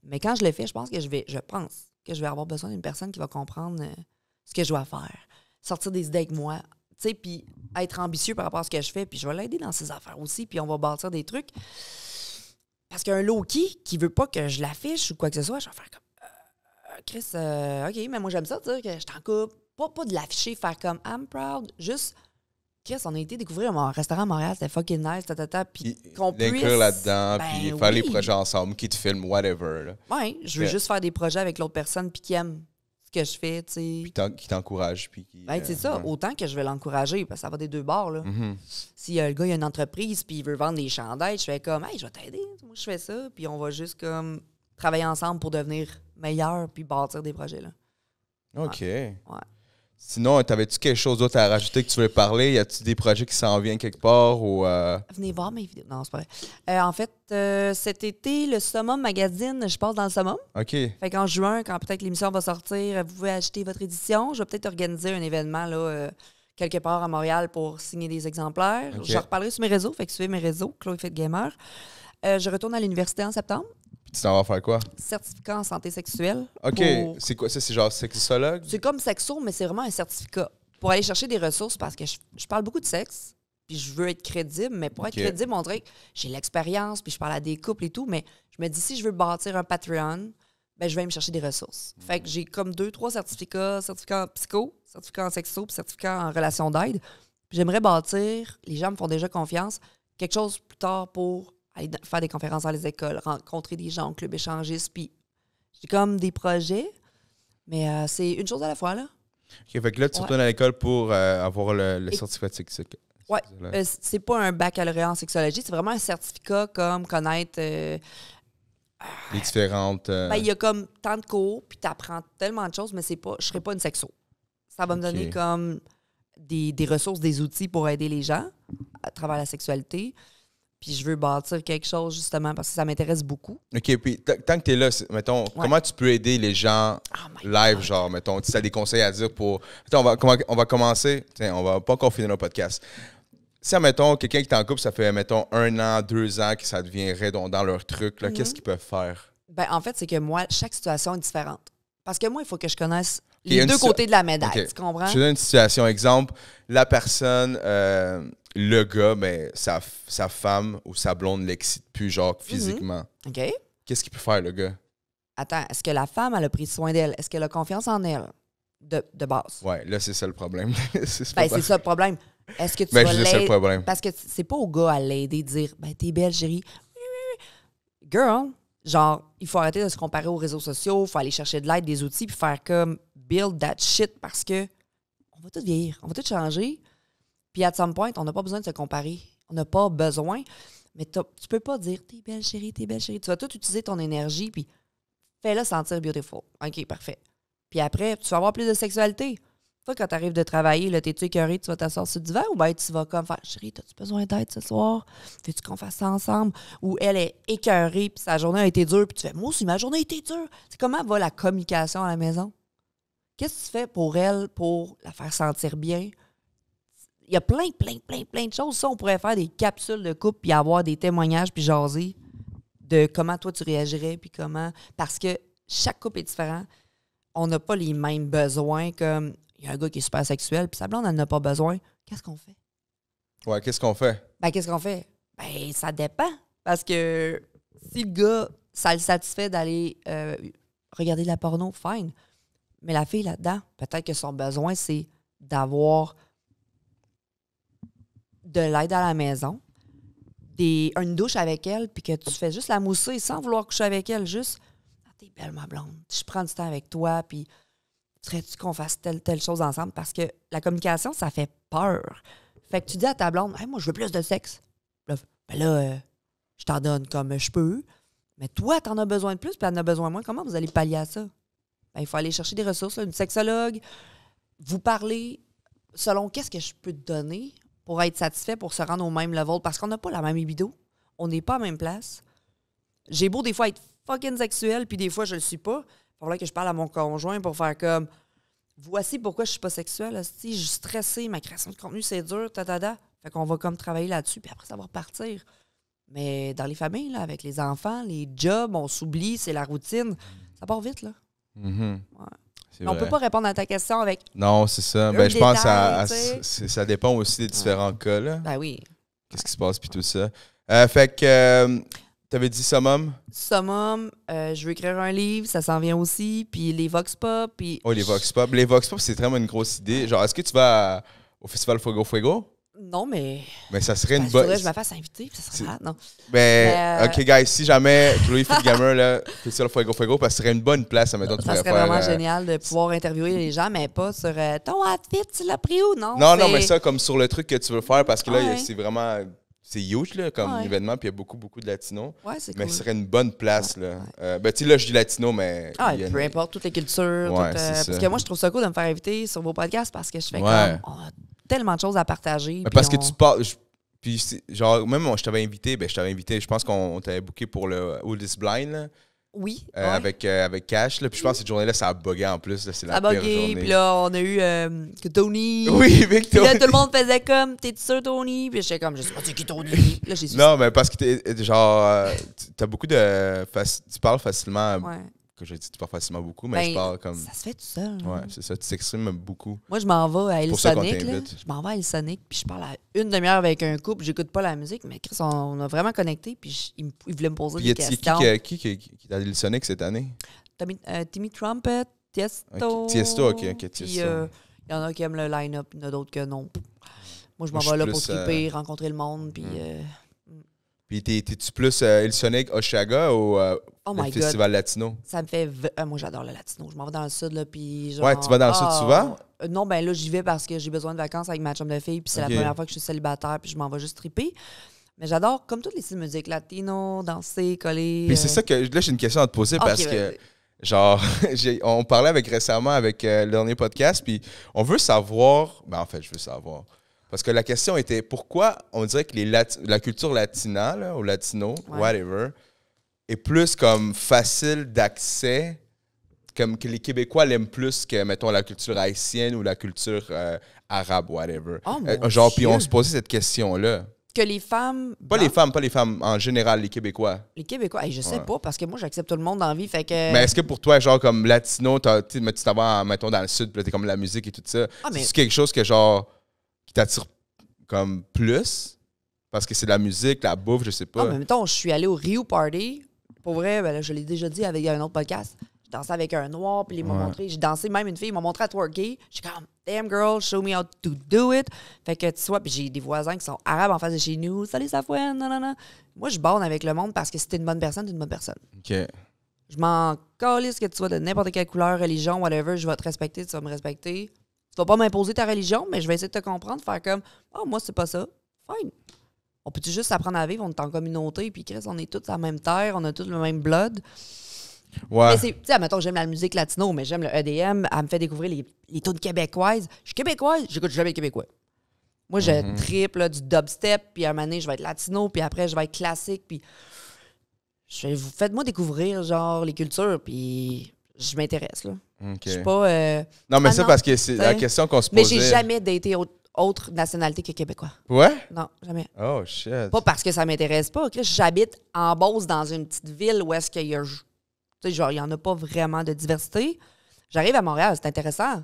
Mais quand je le fais, je pense que je vais avoir besoin d'une personne qui va comprendre ce que je dois faire. Sortir des idées avec moi, tu sais, puis être ambitieux par rapport à ce que je fais, puis je vais l'aider dans ses affaires aussi, puis on va bâtir des trucs. Parce qu'un low-key qui veut pas que je l'affiche ou quoi que ce soit, je vais faire comme Chris, OK, mais moi j'aime ça, dire que je t'en coupe. Pas de l'afficher, faire comme I'm proud, juste Chris, on a été découvrir un restaurant à Montréal, c'était fucking nice, puis qu'on puisse... L'inclure là-dedans, puis faire les projets ensemble, qui te filment, whatever. Oui, je veux juste faire des projets avec l'autre personne, puis qui aime ce que je fais, tu sais. Puis qui t'encourage, puis qui... c'est ça, autant que je vais l'encourager, parce que ça va des deux bords, là. Si le gars, il a une entreprise, puis il veut vendre des chandails, je fais comme, hey, je vais t'aider, moi, je fais ça, puis on va juste, comme, travailler ensemble pour devenir meilleur, puis bâtir des projets, là. OK. Ouais. Sinon, t'avais-tu quelque chose d'autre à rajouter que tu voulais parler? Y a-tu des projets qui s'en viennent quelque part? Ou Venez voir mes vidéos. Non, c'est pas vrai. En fait, cet été, le Summum Magazine, je passe dans le Summum. OK. Fait qu'en juin, quand peut-être l'émission va sortir, vous pouvez acheter votre édition. Je vais peut-être organiser un événement là, quelque part à Montréal pour signer des exemplaires. Okay. Je reparlerai sur mes réseaux. Fait que suivez mes réseaux, Chloé Fit Gamer. Je retourne à l'université en septembre. Tu t'en vas faire quoi? Certificat en santé sexuelle. OK. C'est quoi ça? C'est genre sexologue? C'est comme sexo, mais c'est vraiment un certificat. Pour aller chercher des ressources, parce que je parle beaucoup de sexe, puis je veux être crédible, mais pour être crédible, on dirait que j'ai l'expérience, puis je parle à des couples et tout, mais je me dis, si je veux bâtir un Patreon, ben je vais me chercher des ressources. Fait que j'ai comme 2-3 certificats en psycho, certificat en sexo, puis certificat en relation d'aide. Puis j'aimerais bâtir, les gens me font déjà confiance, quelque chose plus tard pour aller faire des conférences dans les écoles, rencontrer des gens au club échangiste. Puis j'ai comme des projets, mais c'est une chose à la fois, là. OK, fait que là, tu retournes à l'école pour avoir le certificat de sexologue. Oui, c'est pas un baccalauréat en sexologie, c'est vraiment un certificat comme connaître... les différentes... Ben, il y a comme tant de cours, puis tu apprends tellement de choses, mais c'est pas, je serais pas une sexo. Ça va me donner comme des ressources, des outils pour aider les gens à travers la sexualité. Puis je veux bâtir quelque chose, justement, parce que ça m'intéresse beaucoup. OK, puis tant que tu es là, mettons, comment tu peux aider les gens live, genre, mettons, si tu as des conseils à dire pour... Attends, on va commencer, tiens, on va pas encore finir notre podcast. Si, mettons, quelqu'un qui est en couple, ça fait, mettons, 1 an, 2 ans que ça devient redondant leur truc, là, qu'est-ce qu'ils peuvent faire? Ben, en fait, c'est que moi, chaque situation est différente. Parce que moi, il faut que je connaisse les deux côtés de la médaille, tu comprends? Je te donne une situation, exemple, la personne, le gars, ben, sa femme ou sa blonde l'excite plus, genre, physiquement. OK. Qu'est-ce qu'il peut faire, le gars? Attends, est-ce que la femme, elle a pris soin d'elle? Est-ce qu'elle a confiance en elle? De base. Ouais, là, c'est ça le problème. C'est ça le problème. Est-ce que tu vas l'aider? C'est le problème. Parce que c'est pas au gars à l'aider, de dire, ben, t'es belle, chérie. Girl, genre, il faut arrêter de se comparer aux réseaux sociaux, il faut aller chercher de l'aide, des outils, puis faire comme build that shit parce que on va tout vieillir, on va tout changer. Puis à some point, on n'a pas besoin de se comparer. On n'a pas besoin. Mais tu peux pas dire t'es belle chérie, t'es belle chérie. Tu vas tout utiliser ton énergie, puis fais-le sentir beautiful. OK, parfait. Puis après, tu vas avoir plus de sexualité. Toi, quand tu arrives de travailler, là, t'es-tu écœuré, tu vas t'asseoir sur le divan ou bien tu vas comme faire chérie, as-tu besoin d'aide ce soir? Veux-tu qu'on fasse ça ensemble? Ou elle est écœurée, puis sa journée a été dure, puis tu fais moi aussi, ma journée a été dure. C'est comment va la communication à la maison? Qu'est-ce que tu fais pour elle pour la faire sentir bien? Il y a plein de choses. Ça, on pourrait faire des capsules de couple puis avoir des témoignages puis jaser de comment toi tu réagirais puis comment... Parce que chaque couple est différent. On n'a pas les mêmes besoins comme... Il y a un gars qui est super sexuel puis sa blonde, elle n'a pas besoin. Qu'est-ce qu'on fait? Ouais, qu'est-ce qu'on fait? Ben, qu'est-ce qu'on fait? Ben, ça dépend. Parce que si le gars, ça le satisfait d'aller regarder de la porno, fine. Mais la fille là-dedans, peut-être que son besoin, c'est d'avoir de l'aide à la maison, une douche avec elle, puis que tu fais juste la mousser sans vouloir coucher avec elle, juste « T'es belle, ma blonde. Je prends du temps avec toi, puis serais-tu qu'on fasse telle chose ensemble? » Parce que la communication, ça fait peur. Fait que tu dis à ta blonde hey, « Moi, je veux plus de sexe. » Je t'en donne comme je peux, mais toi, t'en as besoin de plus, puis elle en a besoin moins. Comment vous allez pallier à ça? Ben, il faut aller chercher des ressources, là, une sexologue, vous parler selon qu'est-ce que je peux te donner pour être satisfait, pour se rendre au même level, parce qu'on n'a pas la même libido, on n'est pas à la même place. J'ai beau des fois être fucking sexuel, puis des fois je le suis pas. Il faudrait que je parle à mon conjoint pour faire comme voici pourquoi je suis pas sexuelle. Si je suis stressée, ma création de contenu c'est dur, Fait qu'on va comme travailler là-dessus, puis après ça va repartir. Mais dans les familles, là, avec les enfants, les jobs, on s'oublie, c'est la routine. Ça part vite, là. Mm-hmm. Ouais. On peut pas répondre à ta question avec... Non, c'est ça. Ben, je pense que ça dépend aussi des différents cas. Là. Ben oui. Qu'est-ce qui se passe puis tout ça. Fait que, t'avais dit Summum? Summum, je veux écrire un livre, ça s'en vient aussi. Puis les Vox Pop. Puis... Oh, les Vox Pop. Les Vox Pop, c'est vraiment une grosse idée. Genre, est-ce que tu vas au Festival Fuego Fuego? Non, mais... Mais ça serait une bonne... faudrait que je me fasse inviter, puis ça serait malade, non. Ben, OK, guys, si jamais Chloé fait gamer, là, Festival Fuego Fuego, parce que ce serait une bonne place, admettons, tu ça serait faire, vraiment génial de pouvoir interviewer les gens, mais pas sur ton outfit, tu l'as pris ou non? Non, mais ça, comme sur le truc que tu veux faire, parce que là, Ouais. c'est vraiment... C'est huge, là, comme Ouais. événement, puis il y a beaucoup de latinos. Ouais, c'est Mais cool. ce serait une bonne place, là. Ben, tu sais, là, je dis latino, mais... Ah, il y a peu une- importe, toutes les cultures. Ouais, toutes, c'est ça. parce que moi, je trouve ça cool de me faire inviter sur vos podcasts parce que je fais Ouais. comme... On a tellement de choses à partager. Mais puis parce que on- tu parles... Puis, genre, même moi, je t'avais invité, je pense qu'on t'avait booké pour le Oldest Blind, là, Oui. Ouais. avec Cash, là. Puis je pense que cette journée-là, ça a bugué en plus, là. C'est Ça la a pire bugué, journée. puis là, on a eu que Tony. Oui, Puis Victor. là, tout le monde faisait comme, t'es sûr, Tony? Puis j'étais comme, je sais pas c'est qui Tony. Puis là, j'ai su. Non, mais parce que genre, t'as beaucoup de... Tu parles facilement... Ouais. Que je dis, tu parles facilement beaucoup, mais je parle comme... Ça se fait tout seul. Ouais, hein. c'est ça, tu t'exprimes beaucoup. Moi, je m'en vais à Pour ça qu'on Elsonic. t'invite. Je m'en vais à Elsonic, puis je parle à une demi-heure avec un couple. J'écoute pas la musique, mais Chris, on a vraiment connecté, puis il voulait me poser Puis des y a questions. qui est allé le Sonic cette année? Timmy Trumpet, Tiesto. Ok, Tiesto, ok, Puis Tiesto. il y en a qui aiment le line-up, il y en a d'autres que non. Moi, je m'en Moi, je vais là suis pour plus, triper, rencontrer le monde, puis... Puis t'es-tu plus Il Sonic, Oshaga ou Oh le my Festival God. Latino? Ça me fait... Moi, j'adore le latino. Je m'en vais dans le sud, là, puis genre... Ouais, tu vas dans le sud souvent? Non, ben là, j'y vais parce que j'ai besoin de vacances avec ma chum de fille, puis c'est Ok. la première fois que je suis célibataire, puis je m'en vais juste triper. Mais j'adore, comme toutes les styles de musique, latino, danser, coller... Puis c'est ça que... Là, j'ai une question à te poser Ok, parce que... vas-y. Genre, on parlait récemment avec le dernier podcast, puis on veut savoir... Ben en fait, je veux savoir. Parce que la question était, pourquoi on dirait que la culture latina, là, ou latino, Ouais. whatever, est plus comme facile d'accès, comme que les Québécois l'aiment plus que, mettons, la culture haïtienne ou la culture arabe, whatever. Oh, mon Genre, puis on Dieu. se posait cette question-là. Que les femmes... Pas les femmes, en général, les Québécois. Les Québécois, hey, je sais Ouais. pas, parce que moi, j'accepte tout le monde dans la vie, fait que... Mais est-ce que pour toi, genre, comme latino, tu t'en vas, mettons, dans le sud, puis là, t'es comme la musique et tout ça, Ah, mais- c'est quelque chose que, genre, qui t'attire comme plus? Parce que c'est de la musique, la bouffe, je sais pas. Ah, mais mettons, je suis allée au Rio Party. Pour vrai, ben là, je l'ai déjà dit avec un autre podcast. Je dansais avec un noir, puis ils m'ont Ouais. montré. J'ai dansé, même une fille, ils m'ont montré à twerker. Je suis comme, damn girl, show me how to do it. Fait que tu vois, puis j'ai des voisins qui sont arabes en face de chez nous. Salut, Safouane, non, non, non. Moi, je borne avec le monde parce que si t'es une bonne personne, t'es une bonne personne. OK. Je m'en calisse que tu sois de n'importe quelle couleur, religion, whatever. Je vais te respecter, tu vas me respecter. Tu vas pas m'imposer ta religion, mais je vais essayer de te comprendre, faire comme, oh, moi, c'est pas ça. Fine. On peut-tu juste apprendre à vivre? On est en communauté, puis Chris, on est tous à la même terre, on a tous le même blood. Ouais. Mais c'est, tu sais, admettons, j'aime la musique latino, mais j'aime le EDM. Elle me fait découvrir les tunes québécoises. Je suis québécoise, j'écoute jamais québécois. Moi, je triple là, du dubstep, puis à un moment donné, je vais être latino, puis après, je vais être classique, puis faites-moi découvrir, genre, les cultures, puis je m'intéresse, là. OK. Je suis pas... Non, mais Ah ça, non, parce que c'est la t'sais. question qu'on se mais posait. j'ai jamais daté autre nationalité que québécois. Ouais? Non, jamais. Oh, shit. Pas parce que ça m'intéresse pas. Chris, j'habite en Beauce, dans une petite ville où est-ce qu'il y a... Tu sais, genre, il y en a pas vraiment de diversité. J'arrive à Montréal, c'est intéressant.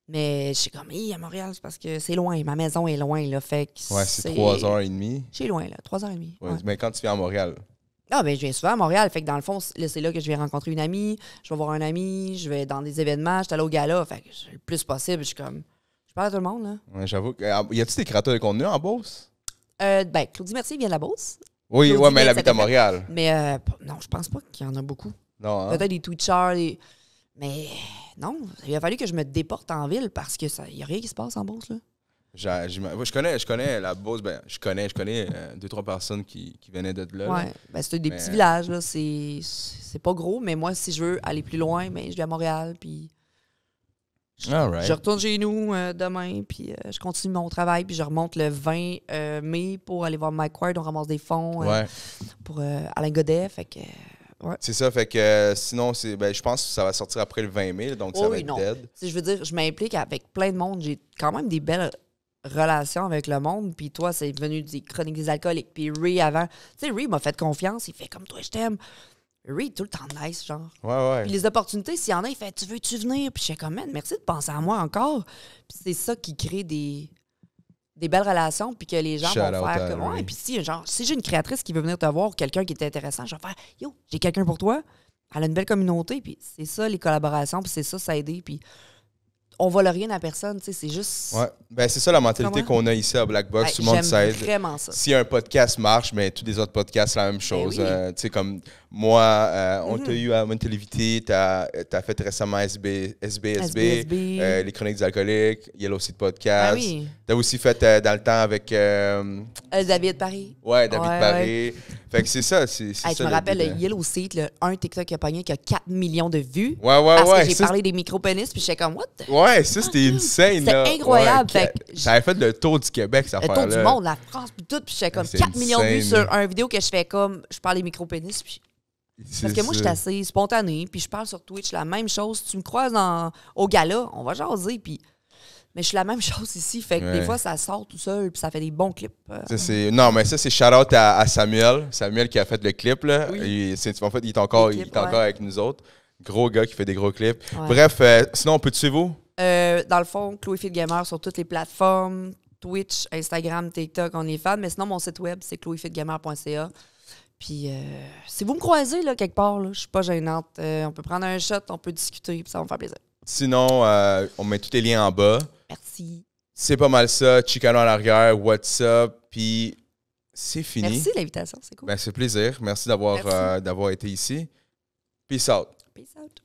Mais je suis comme, à Montréal, c'est parce que c'est loin. Ma maison est loin, là. Fait que Ouais, c'est 3h30. C'est loin, là. 3h30. Ouais. Ouais. Mais quand tu viens à Montréal. Ah, ben, je viens souvent à Montréal. Fait que dans le fond, là, c'est là que je vais rencontrer une amie. Je vais voir un ami. Je vais dans des événements. Je suis allé au gala. Fait que le plus possible, je suis comme... Je parle à tout le monde, là. Ouais, j'avoue. Y a-tu des créateurs de contenu en Beauce? Ben, Claudie Mercier vient de la Beauce. Oui, Claudie ouais, mais elle vient de habite à cette Montréal. Mais non, je pense pas qu'il y en a beaucoup. Non, hein? Peut-être des Twitchers, mais non, il a fallu que je me déporte en ville parce que il n'y a rien qui se passe en Beauce, là. Ouais, je connais la Beauce. Ben, je connais 2-3 personnes qui venaient de là. Ouais, ben, c'est des Mais- petits villages, là. C'est pas gros, mais moi, si je veux aller plus loin, ben, je vais à Montréal, puis All right. je retourne chez nous demain, puis je continue mon travail, puis je remonte le 20 mai pour aller voir Mike Ward. On ramasse des fonds Ouais. pour Alain Godet, fait que... ouais. C'est ça, fait que sinon, je pense que ça va sortir après le 20 mai, donc ça Oh va oui, être non. dead. Tu sais, je veux dire, je m'implique avec plein de monde. J'ai quand même des belles relations avec le monde. Puis toi, c'est venu des chroniques des alcooliques. Puis Ray avant. Tu sais, Ray m'a fait confiance. Il fait comme toi, je t'aime. Ray est tout le temps nice, genre. Ouais, ouais. Puis les opportunités, s'il y en a, il fait tu veux-tu venir? Puis je suis comme, man, merci de penser à moi encore. Puis c'est ça qui crée des belles relations. Puis que les gens Shout vont out faire à comme. Ray. Ouais, puis si j'ai une créatrice qui veut venir te voir ou quelqu'un qui est intéressant, je vais faire yo, j'ai quelqu'un pour toi. Elle a une belle communauté, puis c'est ça, les collaborations, puis c'est ça, s'aider, puis on vole rien à personne, tu sais, c'est juste... Ouais. Ben, c'est ça la mentalité Comment? qu'on a ici à Black Box. Ouais, Tout le monde j'aime s'aide. vraiment ça. Si un podcast marche, mais tous les autres podcasts, c'est la même chose. oui. Tu sais, comme moi, on t'a eu à Montélévité, t'as fait récemment SBSB, SBSB. les Chroniques des Alcooliques, Yellow Seed Podcast. Ah oui. T'as aussi fait dans le temps avec David Paris. David Ouais, Paré. Fait que c'est ça. C'est Hey, ça je me le rappelle but le de- Yellow Seat, un TikTok qui a pogné qui a 4 millions de vues. Ouais, ouais, Parce ouais. que j'ai ça, parlé des micro-pénis, puis j'étais comme, what? ouais, ça, c'était insane. C'est là. incroyable, Ouais, fait que ça avait fait le tour du Québec, cette Le affaire-là. tour du monde, la France, puis tout, puis j'étais comme C'est 4 millions de vues insane. sur une vidéo que je fais comme, je parle des micro-pénis, puis... Parce que moi, je suis assez spontanée, puis je parle sur Twitch la même chose. Tu me croises au gala, on va jaser, puis... Mais je suis la même chose ici, fait que Ouais. des fois, ça sort tout seul, puis ça fait des bons clips. Non, mais ça, c'est shout-out à Samuel. Samuel qui a fait le clip. Là. Oui. En fait, il est encore, Les clips, il est encore ouais. avec nous autres. Gros gars qui fait des gros clips. Ouais. Bref, sinon, on peut te suivre où? Dans le fond, Chloé Fit Gamer sur toutes les plateformes, Twitch, Instagram, TikTok, on est fans. Mais sinon, mon site web, c'est chloéfitgamer.ca. Puis, si vous me croisez là, quelque part, là, je suis pas gênante. On peut prendre un shot, on peut discuter, puis ça va me faire plaisir. Sinon, on met tous les liens en bas. Merci. C'est pas mal ça. Chicano en arrière, WhatsApp. Puis c'est fini. Merci de l'invitation, c'est cool. Ben, c'est plaisir. Merci d'avoir été ici. Peace out. Peace out.